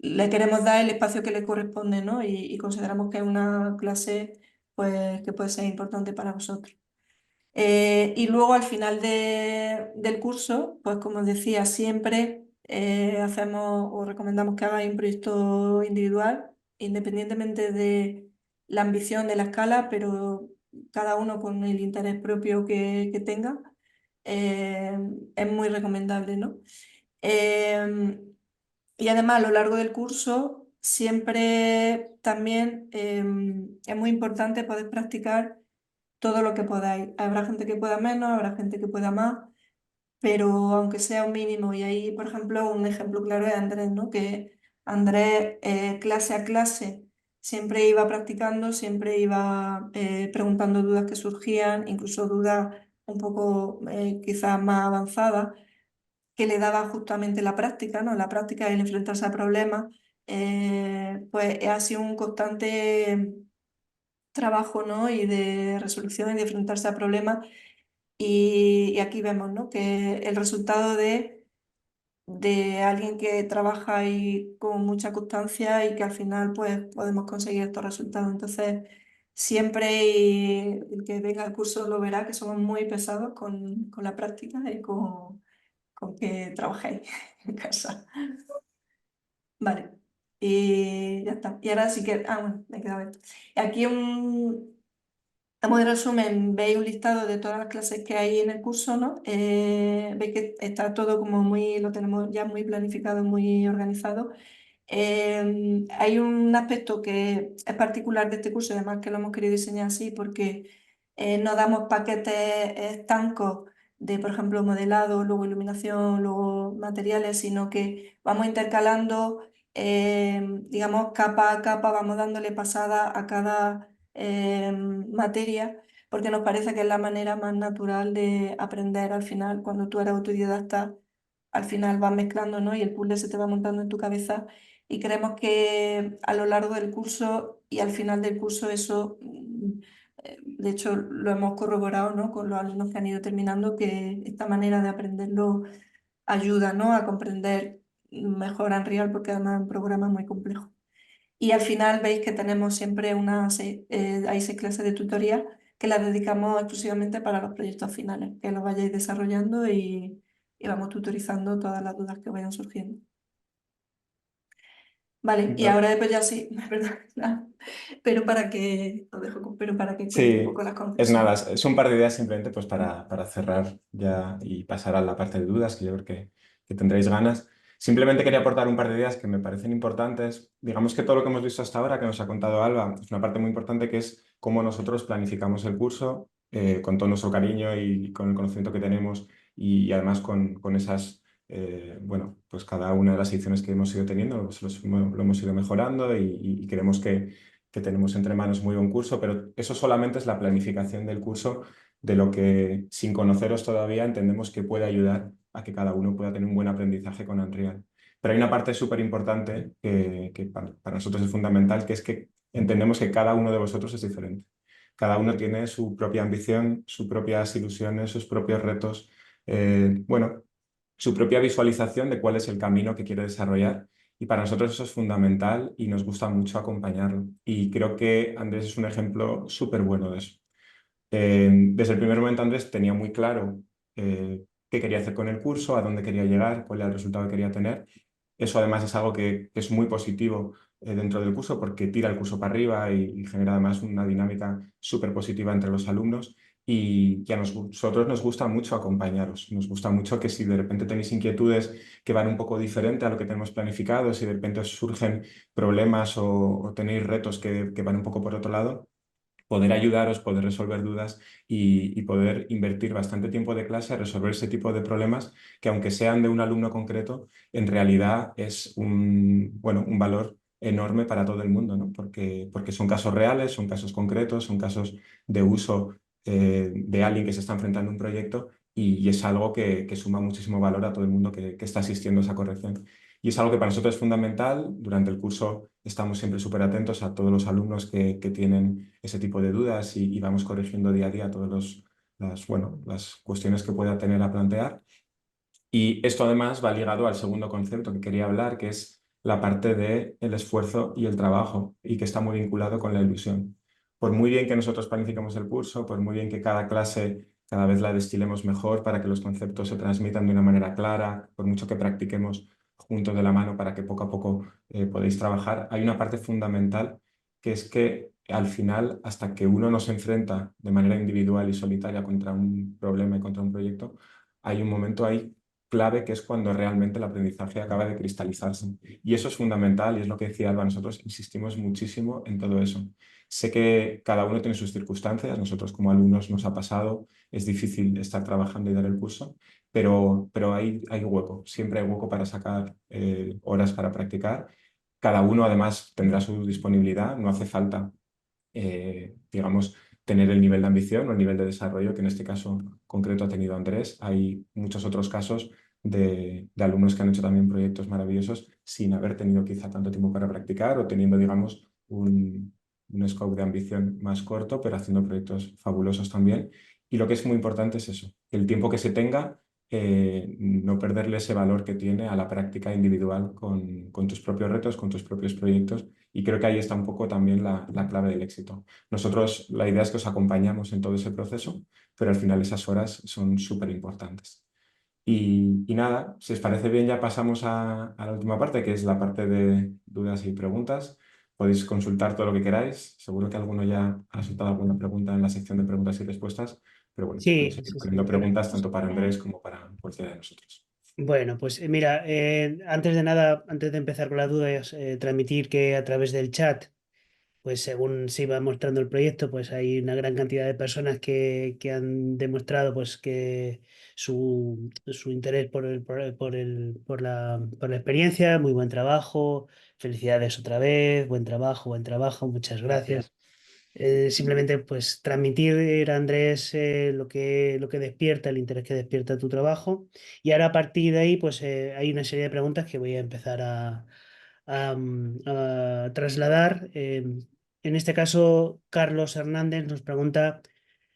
le queremos dar el espacio que le corresponde, ¿no? Y consideramos que es una clase pues, que puede ser importante para vosotros. Y luego al final del curso, pues como os decía, siempre hacemos o recomendamos que hagáis un proyecto individual, independientemente de la ambición de la escala, pero cada uno con el interés propio que tenga, eh, es muy recomendable, ¿no? Y además a lo largo del curso siempre también es muy importante poder practicar todo lo que podáis. Habrá gente que pueda menos, habrá gente que pueda más, pero aunque sea un mínimo, y ahí, por ejemplo, un ejemplo claro es Andrés, ¿no? Que Andrés, clase a clase, siempre iba practicando, siempre iba preguntando dudas que surgían, incluso dudas un poco quizás más avanzadas, que le daba justamente la práctica, ¿no? La práctica, el enfrentarse a problemas, pues ha sido un constante trabajo, ¿no? Y de resolución y de enfrentarse a problemas. Y aquí vemos, ¿no? Que el resultado de alguien que trabaja ahí con mucha constancia y que al final pues podemos conseguir estos resultados. Entonces, siempre y el que venga al curso lo verá que somos muy pesados con la práctica y con que trabajéis en casa. Vale, y ya está. Y ahora sí que... Ah, bueno, me queda esto. Aquí a modo de resumen, veis un listado de todas las clases que hay en el curso, ¿no? Veis que está todo como muy, lo tenemos ya muy planificado, muy organizado. Hay un aspecto que es particular de este curso, además que lo hemos querido diseñar así, porque no damos paquetes estancos de, por ejemplo, modelado, luego iluminación, luego materiales, sino que vamos intercalando, digamos, capa a capa, vamos dándole pasada a cada materia, porque nos parece que es la manera más natural de aprender al final. Cuando tú eres autodidacta, al final vas mezclando, ¿no? Y el puzzle se te va montando en tu cabeza. Y creemos que a lo largo del curso y al final del curso eso, de hecho, lo hemos corroborado, ¿no? Con los alumnos que han ido terminando, que esta manera de aprenderlo ayuda, ¿no? A comprender mejor Unreal, porque además es un programa muy complejo. Y al final veis que tenemos siempre hay 6 clases de tutoría que las dedicamos exclusivamente para los proyectos finales, que los vayáis desarrollando y vamos tutorizando todas las dudas que vayan surgiendo. Vale, y ahora después ya sí, perdón, pero para que, os dejo, pero para que cuente un Sí, poco las es nada, conclusiones. es un par de ideas simplemente pues para cerrar ya y pasar a la parte de dudas, que yo creo que tendréis ganas. Simplemente quería aportar un par de ideas que me parecen importantes. Digamos que todo lo que hemos visto hasta ahora, que nos ha contado Alba, es una parte muy importante que es cómo nosotros planificamos el curso con todo nuestro cariño y con el conocimiento que tenemos y además con esas, bueno, pues cada una de las ediciones que hemos ido teniendo, pues lo hemos ido mejorando y creemos que tenemos entre manos muy buen curso, pero eso solamente es la planificación del curso, de lo que sin conoceros todavía entendemos que puede ayudar a que cada uno pueda tener un buen aprendizaje con Unreal. Pero hay una parte súper importante que para nosotros es fundamental, que es que entendemos que cada uno de vosotros es diferente. Cada uno tiene su propia ambición, sus propias ilusiones, sus propios retos, bueno, su propia visualización de cuál es el camino que quiere desarrollar. Y para nosotros eso es fundamental y nos gusta mucho acompañarlo. Y creo que Andrés es un ejemplo súper bueno de eso. Desde el primer momento Andrés tenía muy claro qué quería hacer con el curso, a dónde quería llegar, cuál era el resultado que quería tener. Eso además es algo que es muy positivo dentro del curso porque tira el curso para arriba y genera además una dinámica súper positiva entre los alumnos y a nosotros nos gusta mucho acompañaros. Nos gusta mucho que si de repente tenéis inquietudes que van un poco diferente a lo que tenemos planificado, si de repente os surgen problemas o tenéis retos que van un poco por otro lado, poder ayudaros, poder resolver dudas y poder invertir bastante tiempo de clase a resolver ese tipo de problemas que aunque sean de un alumno concreto, en realidad es bueno, un valor enorme para todo el mundo, ¿no? Porque son casos reales, son casos concretos, son casos de uso de alguien que se está enfrentando a un proyecto y es algo que suma muchísimo valor a todo el mundo que está asistiendo a esa corrección. Y es algo que para nosotros es fundamental. Durante el curso estamos siempre súper atentos a todos los alumnos que tienen ese tipo de dudas y vamos corrigiendo día a día todas bueno, las cuestiones que pueda tener a plantear. Y esto además va ligado al segundo concepto que quería hablar, que es la parte del esfuerzo y el trabajo, y que está muy vinculado con la ilusión. Por muy bien que nosotros planificamos el curso, por muy bien que cada clase cada vez la destilemos mejor para que los conceptos se transmitan de una manera clara, por mucho que practiquemos juntos de la mano para que poco a poco podáis trabajar, hay una parte fundamental que es que al final, hasta que uno no se enfrenta de manera individual y solitaria contra un problema y contra un proyecto, hay un momento ahí clave que es cuando realmente el aprendizaje acaba de cristalizarse. Y eso es fundamental y es lo que decía Alba, nosotros insistimos muchísimo en todo eso. Sé que cada uno tiene sus circunstancias, nosotros como alumnos nos ha pasado, es difícil estar trabajando y dar el curso, pero hay hueco, siempre hay hueco para sacar horas para practicar. Cada uno además tendrá su disponibilidad, no hace falta, digamos, tener el nivel de ambición o el nivel de desarrollo que en este caso concreto ha tenido Andrés. Hay muchos otros casos de alumnos que han hecho también proyectos maravillosos sin haber tenido quizá tanto tiempo para practicar o teniendo, digamos, un scope de ambición más corto, pero haciendo proyectos fabulosos también. Y lo que es muy importante es eso, el tiempo que se tenga, no perderle ese valor que tiene a la práctica individual con tus propios retos, con tus propios proyectos. Y creo que ahí está un poco también la clave del éxito. Nosotros, la idea es que os acompañamos en todo ese proceso, pero al final esas horas son súper importantes. Y nada, si os parece bien, ya pasamos a la última parte, que es la parte de dudas y preguntas. Podéis consultar todo lo que queráis. Seguro que alguno ya ha soltado alguna pregunta en la sección de preguntas y respuestas, pero bueno, podéis Sí, ir sí, sí. poniendo preguntas tanto para Andrés como para cualquiera de nosotros. Bueno, pues mira, antes de nada, antes de empezar con las dudas, transmitir que a través del chat, pues según se iba mostrando el proyecto, pues hay una gran cantidad de personas que han demostrado pues que su interés por la experiencia, muy buen trabajo, felicidades otra vez, buen trabajo, muchas gracias. Gracias. Simplemente pues transmitir a Andrés lo que despierta, el interés que despierta tu trabajo. Y ahora a partir de ahí pues hay una serie de preguntas que voy a empezar a trasladar. En este caso, Carlos Hernández nos pregunta,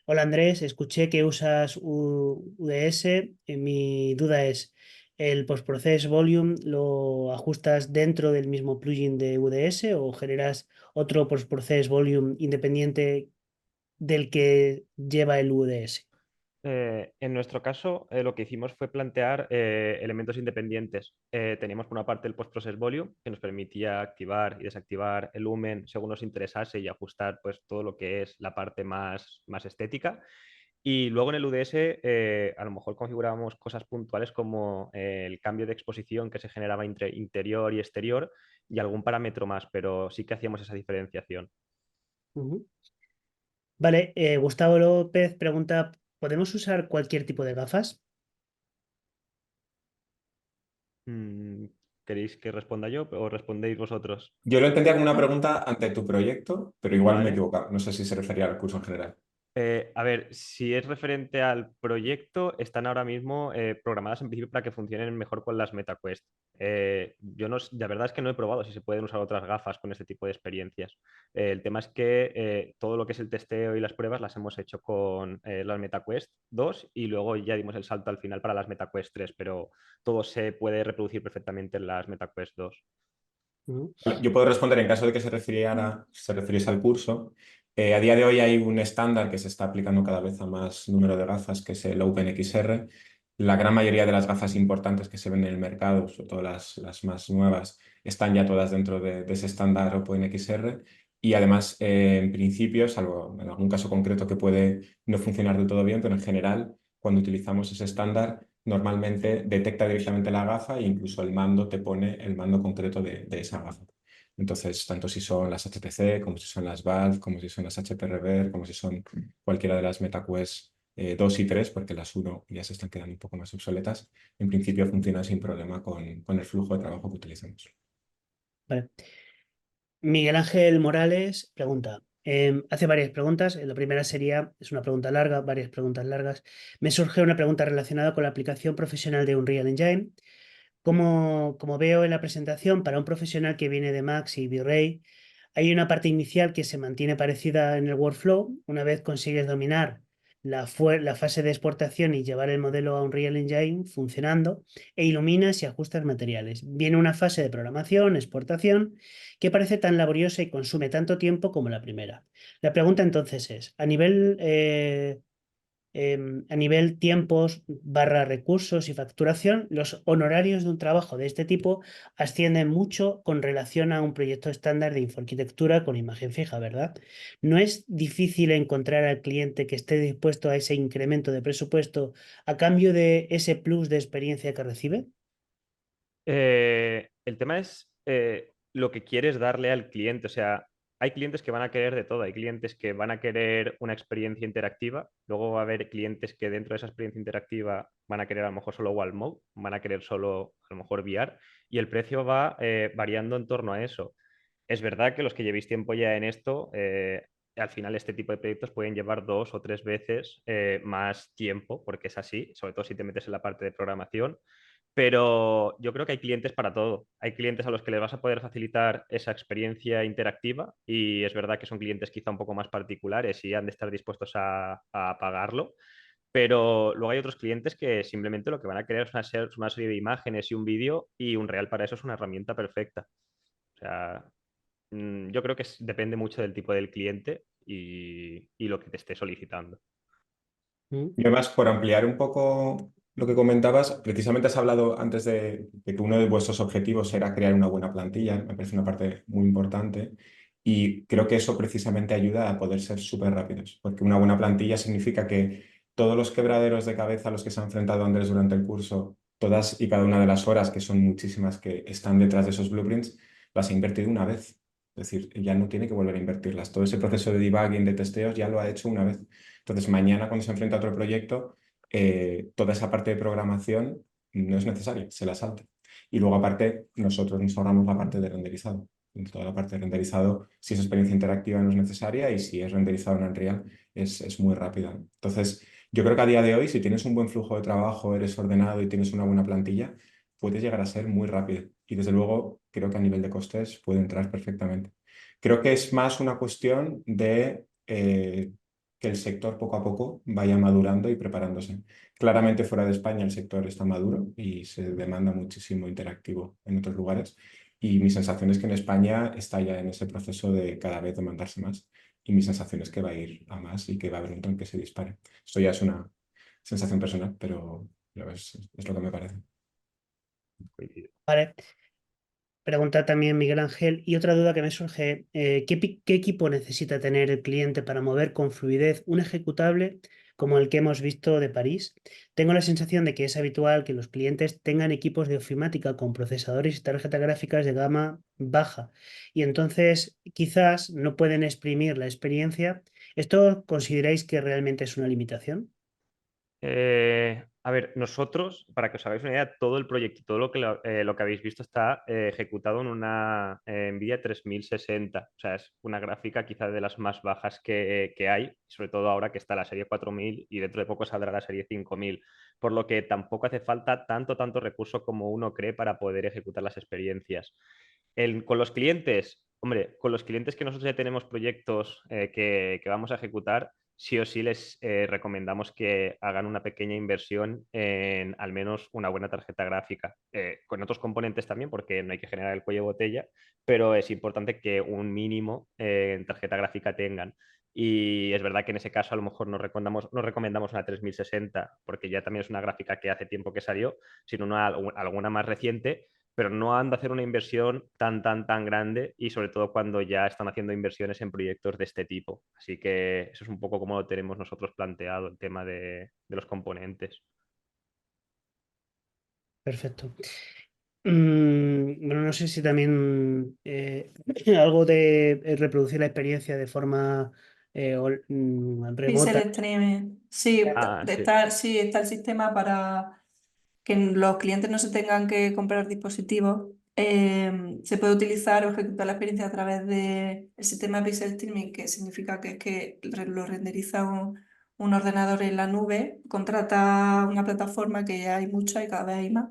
hola Andrés, escuché que usas UDS. Mi duda es, ¿el postprocess volume lo ajustas dentro del mismo plugin de UDS o generas otro postprocess volume independiente del que lleva el UDS? En nuestro caso, lo que hicimos fue plantear elementos independientes. Teníamos por una parte el post-process volume, que nos permitía activar y desactivar el lumen según nos interesase y ajustar pues, todo lo que es la parte más estética. Y luego en el UDS a lo mejor configurábamos cosas puntuales como el cambio de exposición que se generaba entre interior y exterior y algún parámetro más, pero sí que hacíamos esa diferenciación. Ujú. Vale, Gustavo López pregunta, ¿podemos usar cualquier tipo de gafas? Mm, ¿Queréis que responda yo o respondéis vosotros? Yo lo entendía como una pregunta ante tu proyecto, pero igual me he Vale. equivocado. No sé si se refería al curso en general. A ver, si es referente al proyecto, están ahora mismo programadas en principio para que funcionen mejor con las MetaQuest. Yo no, la verdad es que no he probado si se pueden usar otras gafas con este tipo de experiencias. El tema es que todo lo que es el testeo y las pruebas las hemos hecho con las MetaQuest 2 y luego ya dimos el salto al final para las MetaQuest 3, pero todo se puede reproducir perfectamente en las MetaQuest 2. Ujú. Vale, yo puedo responder en caso de que se refiriese al curso. A día de hoy hay un estándar que se está aplicando cada vez a más número de gafas, que es el OpenXR. La gran mayoría de las gafas importantes que se ven en el mercado, sobre todo las más nuevas, están ya todas dentro de ese estándar OpenXR. Y además, en principio, salvo en algún caso concreto que puede no funcionar del todo bien, pero en general, cuando utilizamos ese estándar, normalmente detecta directamente la gafa e incluso el mando te pone el mando concreto de esa gafa. Entonces, tanto si son las HTC, como si son las Valve, como si son las HP Reverb, como si son cualquiera de las MetaQuest 2 y 3, porque las 1 ya se están quedando un poco más obsoletas, en principio funciona sin problema con el flujo de trabajo que utilizamos. Vale. Miguel Ángel Morales pregunta, hace varias preguntas. La primera sería, es una pregunta larga, varias preguntas largas. Me surge una pregunta relacionada con la aplicación profesional de Unreal Engine. Como veo en la presentación, para un profesional que viene de Max y V-Ray, hay una parte inicial que se mantiene parecida en el workflow. Una vez consigues dominar la fase de exportación y llevar el modelo a Unreal Engine funcionando, e iluminas y ajustas materiales. Viene una fase de programación, exportación, que parece tan laboriosa y consume tanto tiempo como la primera. La pregunta entonces es, a nivel tiempos barra recursos y facturación, los honorarios de un trabajo de este tipo ascienden mucho con relación a un proyecto estándar de infoarquitectura con imagen fija, ¿verdad? ¿No es difícil encontrar al cliente que esté dispuesto a ese incremento de presupuesto a cambio de ese plus de experiencia que recibe? El tema es lo que quieres darle al cliente. O sea, hay clientes que van a querer de todo. Hay clientes que van a querer una experiencia interactiva. Luego va a haber clientes que dentro de esa experiencia interactiva van a querer a lo mejor solo Wall Mode, van a querer solo a lo mejor VR. Y el precio va variando en torno a eso. Es verdad que los que llevéis tiempo ya en esto, al final este tipo de proyectos pueden llevar 2 o 3 veces más tiempo, porque es así, sobre todo si te metes en la parte de programación. Pero yo creo que hay clientes para todo. Hay clientes a los que les vas a poder facilitar esa experiencia interactiva y es verdad que son clientes quizá un poco más particulares y han de estar dispuestos a pagarlo. Pero luego hay otros clientes que simplemente lo que van a querer es una serie de imágenes y un vídeo y Unreal para eso es una herramienta perfecta. O sea, yo creo que depende mucho del tipo del cliente y lo que te esté solicitando. ¿Mm? Y además, por ampliar un poco lo que comentabas, precisamente has hablado antes de que uno de vuestros objetivos era crear una buena plantilla, me parece una parte muy importante, y creo que eso precisamente ayuda a poder ser súper rápidos, porque una buena plantilla significa que todos los quebraderos de cabeza a los que se ha enfrentado Andrés durante el curso, todas y cada una de las horas, que son muchísimas que están detrás de esos blueprints, las ha invertido una vez. Es decir, ya no tiene que volver a invertirlas. Todo ese proceso de debugging, de testeos, ya lo ha hecho una vez. Entonces, mañana cuando se enfrenta a otro proyecto, toda esa parte de programación no es necesaria, se la salta. Y luego, aparte, nosotros nos ahorramos la parte de renderizado. En toda la parte de renderizado, si es experiencia interactiva no es necesaria y si es renderizado en Unreal es muy rápida. Entonces, yo creo que a día de hoy, si tienes un buen flujo de trabajo, eres ordenado y tienes una buena plantilla, puedes llegar a ser muy rápido. Y desde luego, creo que a nivel de costes puede entrar perfectamente. Creo que es más una cuestión de que el sector poco a poco vaya madurando y preparándose. Claramente fuera de España el sector está maduro y se demanda muchísimo interactivo en otros lugares. Y mi sensación es que en España está ya en ese proceso de cada vez demandarse más. Y mi sensación es que va a ir a más y que va a haber un tren que se dispare. Esto ya es una sensación personal, pero es lo que me parece. Vale. Pregunta también Miguel Ángel. Y otra duda que me surge, ¿qué equipo necesita tener el cliente para mover con fluidez un ejecutable como el que hemos visto de París, tengo la sensación de que es habitual que los clientes tengan equipos de ofimática con procesadores y tarjetas gráficas de gama baja y entonces quizás no pueden exprimir la experiencia. ¿Esto consideráis que realmente es una limitación? A ver, nosotros, para que os hagáis una idea, todo el proyecto y todo lo que habéis visto está ejecutado en una NVIDIA 3060. O sea, es una gráfica quizá de las más bajas que hay, sobre todo ahora que está la serie 4000 y dentro de poco saldrá la serie 5000. Por lo que tampoco hace falta tanto recurso como uno cree para poder ejecutar las experiencias. Con los clientes, hombre, con los clientes que nosotros ya tenemos proyectos que vamos a ejecutar, sí o sí les recomendamos que hagan una pequeña inversión en al menos una buena tarjeta gráfica. Con otros componentes también, porque no hay que generar el cuello de botella, pero es importante que un mínimo en tarjeta gráfica tengan. Y es verdad que en ese caso a lo mejor no recomendamos una 3060, porque ya también es una gráfica que hace tiempo que salió, sino alguna más reciente, pero no han de hacer una inversión tan grande y sobre todo cuando ya están haciendo inversiones en proyectos de este tipo. Así que eso es un poco como lo tenemos nosotros planteado, el tema de los componentes. Perfecto. Bueno, no sé si también algo de reproducir la experiencia de forma Sí, ser remota. streaming. Sí, Ah, sí. sí, está el sistema para que los clientes no se tengan que comprar dispositivos. Se puede utilizar o ejecutar la experiencia a través del sistema Pixel Streaming, que significa que es que lo renderiza un ordenador en la nube, contrata una plataforma que ya hay muchas y cada vez hay más,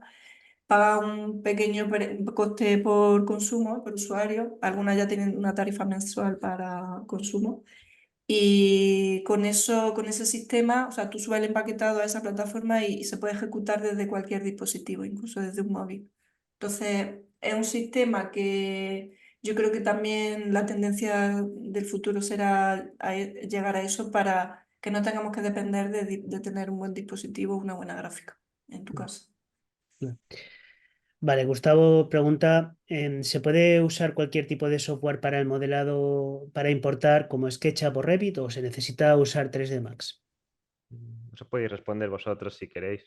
paga un pequeño coste por consumo, por usuario, algunas ya tienen una tarifa mensual para consumo. Y con eso, con ese sistema, o sea, tú subes el empaquetado a esa plataforma y se puede ejecutar desde cualquier dispositivo, incluso desde un móvil. Entonces, es un sistema que yo creo que también la tendencia del futuro será llegar a eso para que no tengamos que depender de tener un buen dispositivo, una buena gráfica, en tu caso. Vale, Gustavo pregunta, ¿se puede usar cualquier tipo de software para el modelado, para importar como SketchUp o Revit o se necesita usar 3D Max? Eso podéis responder vosotros si queréis.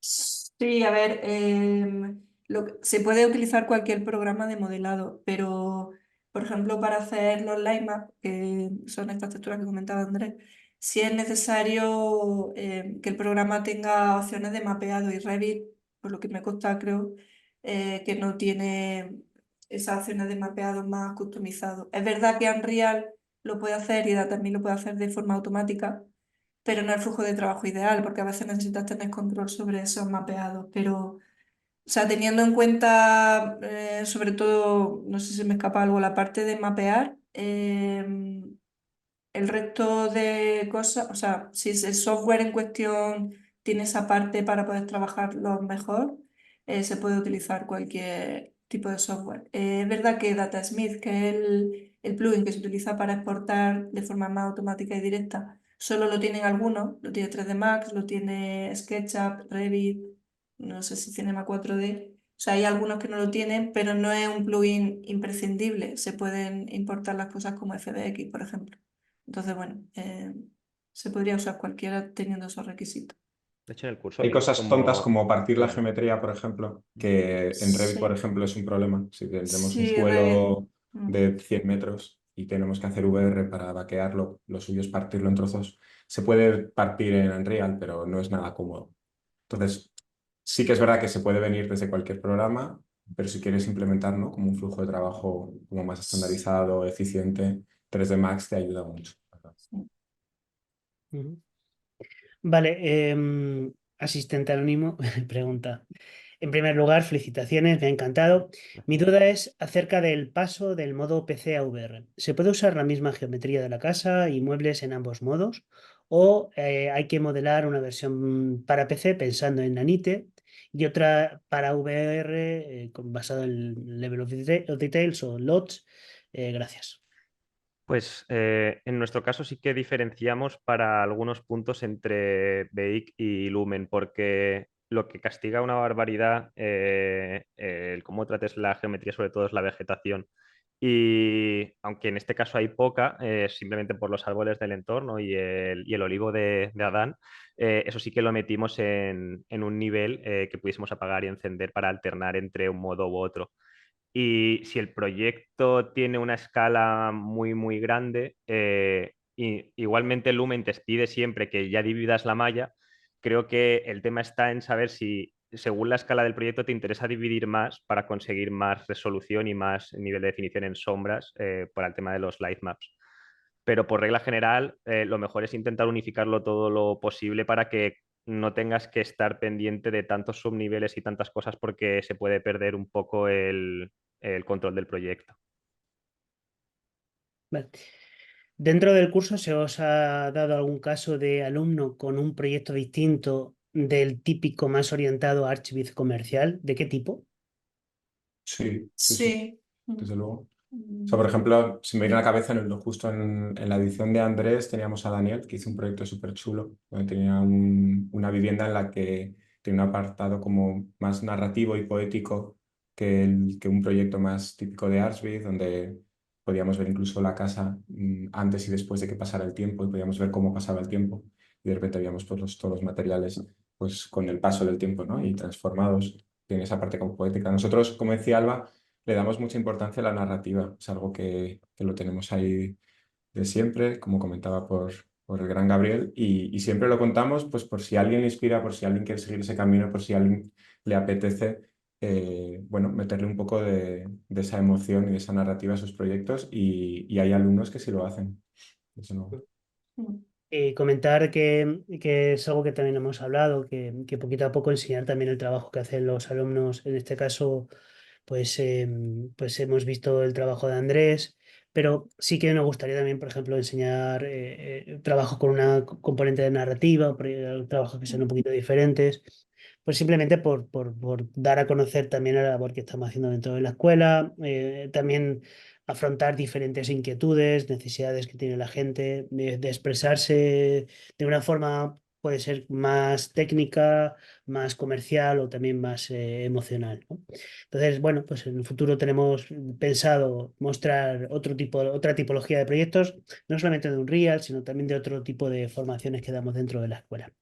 Sí, a ver, se puede utilizar cualquier programa de modelado, pero por ejemplo para hacer los lightmaps, que son estas texturas que comentaba Andrés, sí es necesario que el programa tenga opciones de mapeado y Revit, por lo que me consta, creo que no tiene esas opciones de mapeado más customizado. Es verdad que Unreal lo puede hacer y también lo puede hacer de forma automática, pero no el flujo de trabajo ideal, porque a veces necesitas tener control sobre esos mapeados. Pero, o sea, teniendo en cuenta, sobre todo, no sé si me escapa algo, la parte de mapear, el resto de cosas, o sea, si el software en cuestión tiene esa parte para poder trabajarlo mejor, se puede utilizar cualquier tipo de software. Es verdad que DataSmith, que es el plugin que se utiliza para exportar de forma más automática y directa, solo lo tienen algunos, lo tiene 3D Max, lo tiene SketchUp, Revit, no sé si Cinema 4D. O sea, hay algunos que no lo tienen, pero no es un plugin imprescindible. Se pueden importar las cosas como FBX, por ejemplo. Entonces, bueno, se podría usar cualquiera teniendo esos requisitos. De hecho, en el curso Hay vimos cosas tontas como... como partir la Perdona. geometría, por ejemplo, que en Revit, por Sí, ejemplo, es un problema. Si tenemos un sí, Revit. suelo de 100 metros y tenemos que hacer VR para vaquearlo, lo suyo es partirlo en trozos. Se puede partir en Unreal, pero no es nada cómodo. Entonces, sí que es verdad que se puede venir desde cualquier programa, pero si quieres implementar, ¿no?, como un flujo de trabajo como más estandarizado, eficiente, 3D Max te ayuda mucho. Ujú. Vale, asistente anónimo pregunta. En primer lugar, felicitaciones, me ha encantado. Mi duda es acerca del paso del modo PC a VR. ¿Se puede usar la misma geometría de la casa y muebles en ambos modos? ¿O hay que modelar una versión para PC pensando en Nanite y otra para VR basado en Level of Details o LOTS? Gracias. Pues en nuestro caso sí que diferenciamos para algunos puntos entre BEIC y Lumen, porque lo que castiga una barbaridad el cómo trates la geometría, sobre todo, es la vegetación. Y aunque en este caso hay poca, simplemente por los árboles del entorno y el olivo de Adán, eso sí que lo metimos en un nivel que pudiésemos apagar y encender para alternar entre un modo u otro. Y si el proyecto tiene una escala muy, muy grande, igualmente Lumen te pide siempre que ya dividas la malla. Creo que el tema está en saber si, según la escala del proyecto, te interesa dividir más para conseguir más resolución y más nivel de definición en sombras para el tema de los light maps. Pero por regla general, lo mejor es intentar unificarlo todo lo posible para que no tengas que estar pendiente de tantos subniveles y tantas cosas porque se puede perder un poco el control del proyecto. Vale. Dentro del curso, ¿se os ha dado algún caso de alumno con un proyecto distinto del típico más orientado a Archviz comercial? ¿De qué tipo? Sí, sí, sí, Sí. desde luego. O sea, Mm. por ejemplo, se me viene a la cabeza justo en la edición de Andrés teníamos a Daniel, que hizo un proyecto súper chulo, donde tenía una vivienda en la que tenía un apartado como más narrativo y poético que un proyecto más típico de Archviz, donde podíamos ver incluso la casa antes y después de que pasara el tiempo y podíamos ver cómo pasaba el tiempo. Y de repente veíamos pues, todos los materiales pues, con el paso del tiempo, ¿no? Y transformados. Tiene esa parte como poética. Nosotros, como decía Alba, le damos mucha importancia a la narrativa. Es algo que lo tenemos ahí de siempre, como comentaba por el gran Gabriel, y siempre lo contamos pues por si alguien le inspira, por si alguien quiere seguir ese camino, por si a alguien le apetece, bueno, meterle un poco de esa emoción y de esa narrativa a sus proyectos, y hay alumnos que sí lo hacen. Eso no. Mm. Comentar que es algo que también hemos hablado, que poquito a poco enseñar también el trabajo que hacen los alumnos. En este caso, pues hemos visto el trabajo de Andrés, pero sí que nos gustaría también, por ejemplo, enseñar trabajo con una componente de narrativa, trabajos que sean un poquito diferentes, pues simplemente por dar a conocer también la labor que estamos haciendo dentro de la escuela, también afrontar diferentes inquietudes, necesidades que tiene la gente, de expresarse de una forma, puede ser más técnica, más comercial o también más emocional, ¿no? Entonces, bueno, pues en el futuro tenemos pensado mostrar otra tipología de proyectos, no solamente de Unreal, sino también de otro tipo de formaciones que damos dentro de la escuela.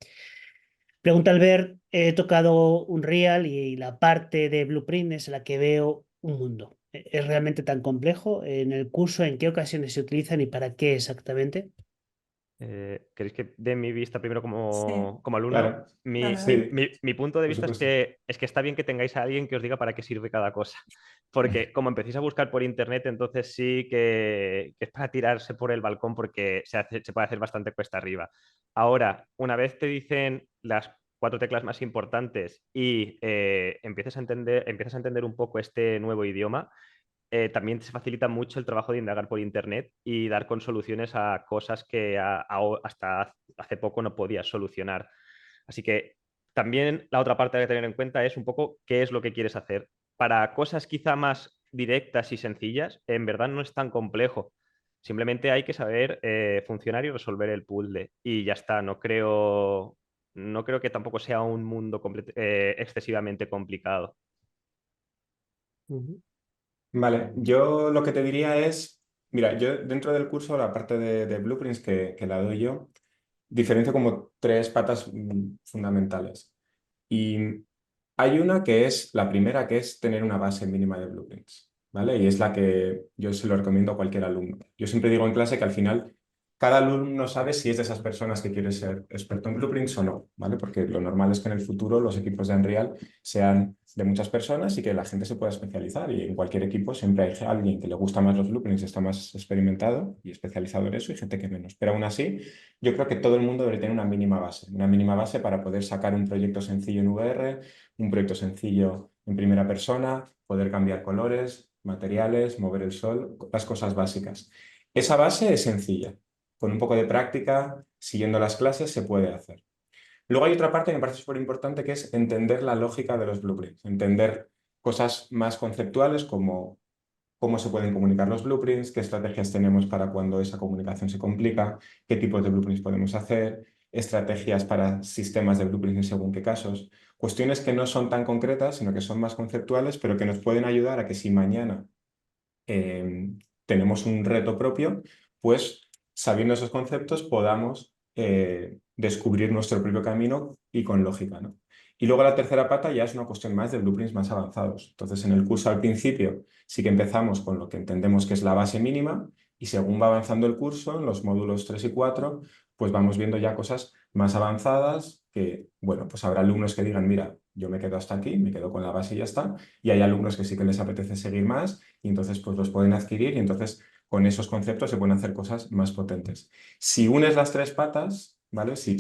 Pregunta Albert, he tocado Unreal y la parte de Blueprint es la que veo un mundo. ¿Es realmente tan complejo? En el curso, ¿en qué ocasiones se utilizan y para qué exactamente? ¿Queréis que dé mi vista primero Sí, como alumno? Claro, dale, dale. sí, Mi punto de por vista supuesto. es que está bien que tengáis a alguien que os diga para qué sirve cada cosa. Porque como empecéis a buscar por internet, entonces sí que es para tirarse por el balcón porque se puede hacer bastante cuesta arriba. Ahora, una vez te dicen las 4 teclas más importantes y empiezas a entender un poco este nuevo idioma, también se facilita mucho el trabajo de indagar por internet y dar con soluciones a cosas que hasta hace poco no podías solucionar. Así que también la otra parte que tener en cuenta es un poco qué es lo que quieres hacer. Para cosas quizá más directas y sencillas, en verdad no es tan complejo. Simplemente hay que saber funcionar y resolver el puzzle. Y ya está, no creo que tampoco sea un mundo excesivamente complicado. Ujú. Vale, yo lo que te diría es, mira, yo dentro del curso, la parte de Blueprints que la doy yo, diferencio como tres patas fundamentales. Y hay una que es, la primera, que es tener una base mínima de blueprints, ¿vale? Y es la que yo se lo recomiendo a cualquier alumno. Yo siempre digo en clase que al final cada alumno sabe si es de esas personas que quiere ser experto en blueprints o no, ¿vale? Porque lo normal es que en el futuro los equipos de Unreal sean de muchas personas y que la gente se pueda especializar. Y en cualquier equipo siempre hay alguien que le gusta más los blueprints, está más experimentado y especializado en eso y gente que menos. Pero aún así, yo creo que todo el mundo debe tener una mínima base para poder sacar un proyecto sencillo en VR, un proyecto sencillo en primera persona, poder cambiar colores, materiales, mover el sol, las cosas básicas. Esa base es sencilla. Con un poco de práctica, siguiendo las clases, se puede hacer. Luego hay otra parte que me parece súper importante, que es entender la lógica de los blueprints, entender cosas más conceptuales como cómo se pueden comunicar los blueprints, qué estrategias tenemos para cuando esa comunicación se complica, qué tipos de blueprints podemos hacer, estrategias para sistemas de blueprints en según qué casos, cuestiones que no son tan concretas, sino que son más conceptuales, pero que nos pueden ayudar a que si mañana tenemos un reto propio, pues sabiendo esos conceptos podamos descubrir nuestro propio camino y con lógica, ¿no? Y luego la tercera pata ya es una cuestión más de blueprints más avanzados. Entonces, en el curso al principio sí que empezamos con lo que entendemos que es la base mínima y según va avanzando el curso, en los módulos 3 y 4, pues vamos viendo ya cosas más avanzadas que, bueno, pues habrá alumnos que digan, mira, yo me quedo hasta aquí, me quedo con la base y ya está. Y hay alumnos que sí que les apetece seguir más y entonces pues los pueden adquirir y entonces con esos conceptos se pueden hacer cosas más potentes. Si unes las tres patas, ¿vale? Si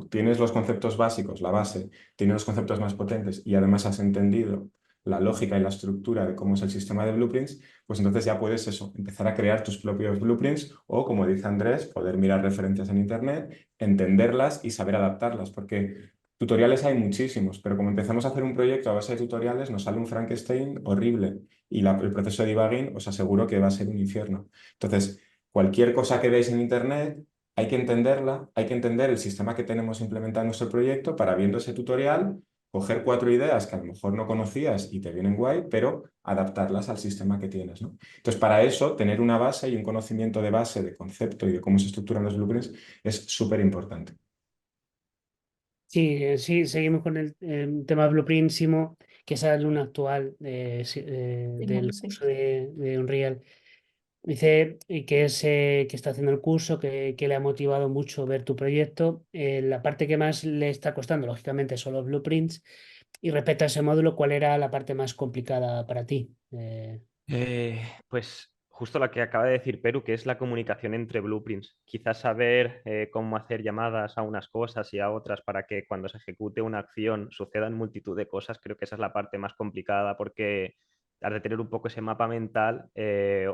tienes los conceptos básicos, la base, tienes los conceptos más potentes y además has entendido la lógica y la estructura de cómo es el sistema de blueprints, pues entonces ya puedes eso, empezar a crear tus propios blueprints o, como dice Andrés, poder mirar referencias en Internet, entenderlas y saber adaptarlas, porque tutoriales hay muchísimos, pero como empezamos a hacer un proyecto a base de tutoriales, nos sale un Frankenstein horrible y el proceso de debugging os aseguro que va a ser un infierno. Entonces, cualquier cosa que veáis en Internet, hay que entenderla, hay que entender el sistema que tenemos implementado en nuestro proyecto para, viendo ese tutorial, coger 4 ideas que a lo mejor no conocías y te vienen guay, pero adaptarlas al sistema que tienes, ¿no? Entonces, para eso, tener una base y un conocimiento de base, de concepto y de cómo se estructuran los blueprints es súper importante. Sí, sí, seguimos con el tema Blueprint, Simo, que es el alumno actual Simón, del sí. curso de Unreal. Dice que está haciendo el curso, que le ha motivado mucho ver tu proyecto. La parte que más le está costando, lógicamente, son los blueprints. Y respecto a ese módulo, ¿cuál era la parte más complicada para ti? Pues justo la que acaba de decir Peru, que es la comunicación entre blueprints. Quizás saber cómo hacer llamadas a unas cosas y a otras para que cuando se ejecute una acción sucedan multitud de cosas, creo que esa es la parte más complicada porque has de tener un poco ese mapa mental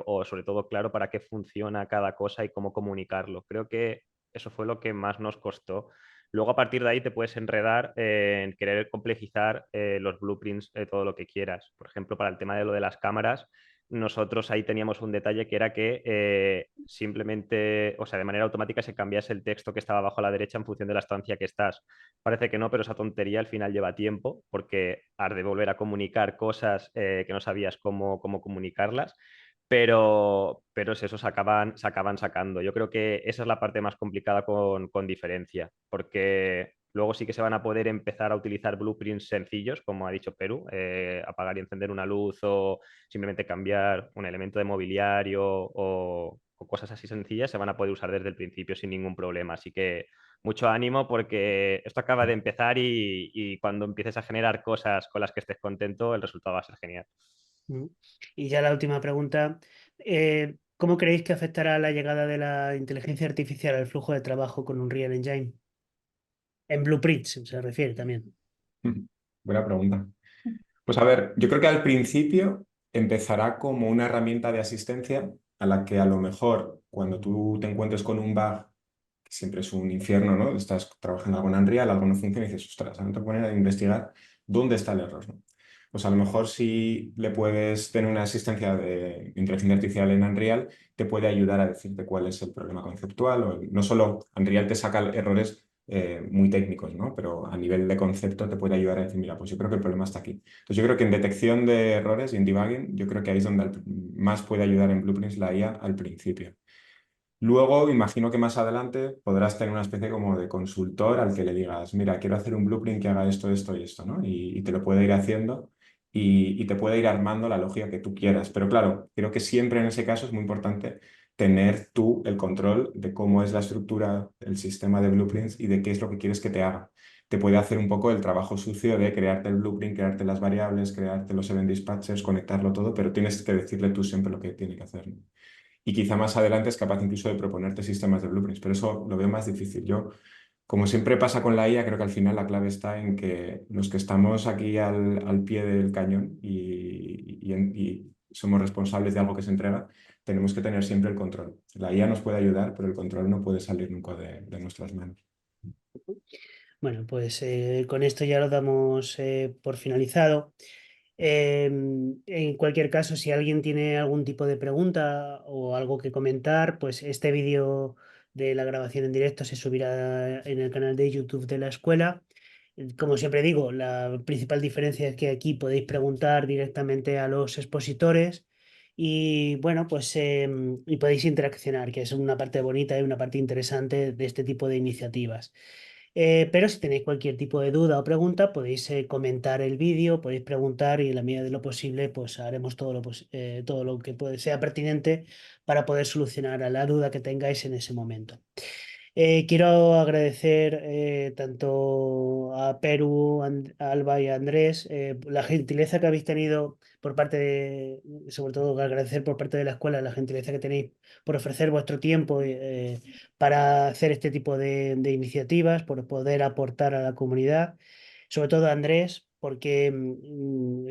o sobre todo claro para qué funciona cada cosa y cómo comunicarlo. Creo que eso fue lo que más nos costó. Luego a partir de ahí te puedes enredar en querer complejizar los blueprints, todo lo que quieras. Por ejemplo, para el tema de lo de las cámaras, nosotros ahí teníamos un detalle que era que simplemente, o sea, de manera automática se cambiase el texto que estaba abajo a la derecha en función de la estancia que estás. Parece que no, pero esa tontería al final lleva tiempo porque has de volver a comunicar cosas que no sabías cómo comunicarlas. Pero es eso, se acaban sacando. Yo creo que esa es la parte más complicada con diferencia, porque luego sí que se van a poder empezar a utilizar blueprints sencillos, como ha dicho Perú, apagar y encender una luz o simplemente cambiar un elemento de mobiliario o cosas así sencillas, se van a poder usar desde el principio sin ningún problema. Así que mucho ánimo porque esto acaba de empezar y cuando empieces a generar cosas con las que estés contento, el resultado va a ser genial. Mm. Y ya la última pregunta. ¿Cómo creéis que afectará la llegada de la inteligencia artificial al flujo de trabajo con Unreal Engine? En blueprints se refiere también. Buena pregunta. Pues a ver, yo creo que al principio empezará como una herramienta de asistencia a la que a lo mejor cuando tú te encuentres con un bug, que siempre es un infierno, ¿no? Estás trabajando algo en Unreal, algo no funciona y dices, ostras, ahora te ponen a investigar dónde está el error, ¿no? Pues a lo mejor si le puedes tener una asistencia de inteligencia artificial en Unreal, te puede ayudar a decirte cuál es el problema conceptual. No solo Unreal te saca errores muy técnicos, ¿no? Pero a nivel de concepto te puede ayudar a decir, mira, pues yo creo que el problema está aquí. Entonces yo creo que en detección de errores y en debugging, yo creo que ahí es donde más puede ayudar en Blueprints la IA al principio. Luego, imagino que más adelante podrás tener una especie como de consultor al que le digas, mira, quiero hacer un blueprint que haga esto, esto y esto, ¿no? Y te lo puede ir haciendo y te puede ir armando la lógica que tú quieras. Pero claro, creo que siempre en ese caso es muy importante tener tú el control de cómo es la estructura, el sistema de blueprints y de qué es lo que quieres que te haga. Te puede hacer un poco el trabajo sucio de crearte el blueprint, crearte las variables, crearte los event dispatchers, conectarlo todo, pero tienes que decirle tú siempre lo que tiene que hacer, ¿no? Y quizá más adelante es capaz incluso de proponerte sistemas de blueprints, pero eso lo veo más difícil. Yo, como siempre pasa con la IA, creo que al final la clave está en que los que estamos aquí al pie del cañón y somos responsables de algo que se entrega, tenemos que tener siempre el control. La IA nos puede ayudar, pero el control no puede salir nunca de nuestras manos. Bueno, pues con esto ya lo damos por finalizado. En cualquier caso, si alguien tiene algún tipo de pregunta o algo que comentar, pues este vídeo de la grabación en directo se subirá en el canal de YouTube de la escuela. Como siempre digo, la principal diferencia es que aquí podéis preguntar directamente a los expositores Y bueno, pues y podéis interaccionar, que es una parte bonita y una parte interesante de este tipo de iniciativas. Pero si tenéis cualquier tipo de duda o pregunta, podéis comentar el vídeo, podéis preguntar y en la medida de lo posible, pues haremos todo lo que sea pertinente para poder solucionar a la duda que tengáis en ese momento. Quiero agradecer tanto a Perú, a Alba y a Andrés la gentileza que habéis tenido por parte sobre todo agradecer por parte de la escuela la gentileza que tenéis por ofrecer vuestro tiempo para hacer este tipo de iniciativas, por poder aportar a la comunidad. Sobre todo a Andrés, porque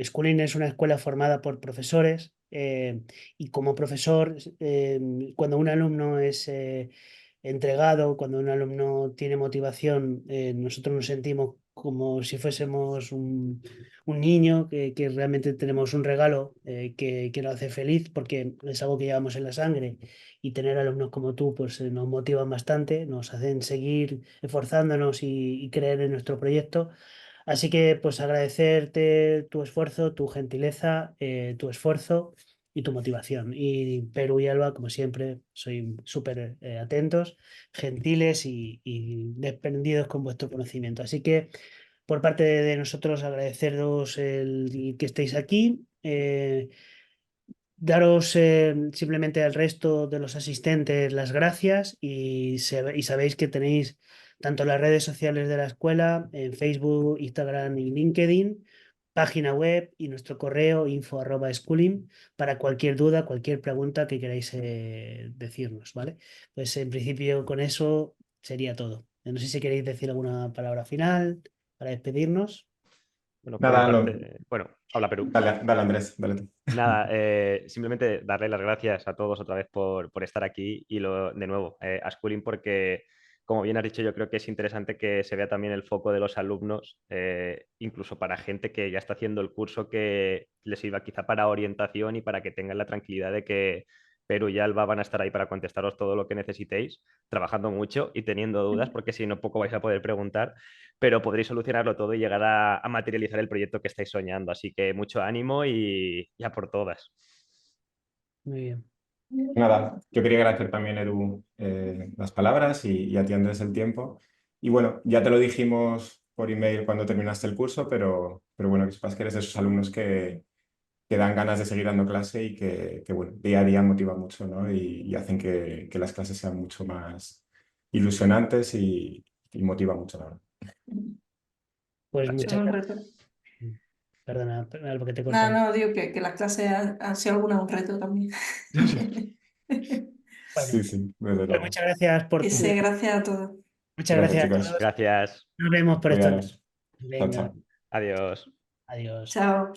Schooling es una escuela formada por profesores y como profesor, cuando un alumno es entregado, cuando un alumno tiene motivación, nosotros nos sentimos como si fuésemos un niño, que realmente tenemos un regalo que nos hace feliz porque es algo que llevamos en la sangre y tener alumnos como tú pues nos motivan bastante, nos hacen seguir esforzándonos y creer en nuestro proyecto. Así que pues agradecerte tu esfuerzo, tu gentileza, tu esfuerzo y tu motivación. Y Perú y Alba, como siempre, soy súper atentos, gentiles y desprendidos con vuestro conocimiento. Así que por parte de nosotros agradeceros el que estéis aquí. Daros simplemente al resto de los asistentes las gracias y sabéis que tenéis tanto las redes sociales de la escuela, en Facebook, Instagram y LinkedIn, página web y nuestro correo info@schooling para cualquier duda, cualquier pregunta que queráis decirnos, ¿vale? Pues en principio con eso sería todo. No sé si queréis decir alguna palabra final para despedirnos. Bueno, por mi Nada, parte, bueno, habla Perú. dale, dale Andrés, dale tú. Nada, simplemente darle las gracias a todos otra vez por estar aquí y de nuevo a Schooling porque, como bien has dicho, yo creo que es interesante que se vea también el foco de los alumnos, incluso para gente que ya está haciendo el curso que les sirva quizá para orientación y para que tengan la tranquilidad de que Perú y Alba van a estar ahí para contestaros todo lo que necesitéis, trabajando mucho y teniendo dudas, porque si no, poco vais a poder preguntar, pero podréis solucionarlo todo y llegar a materializar el proyecto que estáis soñando. Así que mucho ánimo y a por todas. Muy bien. Nada, yo quería agradecer también, Edu, las palabras y a ti, Andrés, el tiempo. Y bueno, ya te lo dijimos por email cuando terminaste el curso, pero bueno, que sepas que eres de esos alumnos que dan ganas de seguir dando clase y que bueno, día a día motiva mucho, ¿no? Y hacen que las clases sean mucho más ilusionantes y motiva mucho, la verdad. Pues Gracias. Es muchas un gracias. reto. Perdona, Alba, que te he Nada, cortado. no, digo que las clases han sido algunas un reto también. Bueno, Sí, sí, desde pues luego. muchas gracias por Y sí, gracias a todos. muchas Gracias, gracias a chicos. todos. Gracias. Nos vemos por estos días. Cuidaros. Chao, Venga, chao. Adiós. adiós. Chao.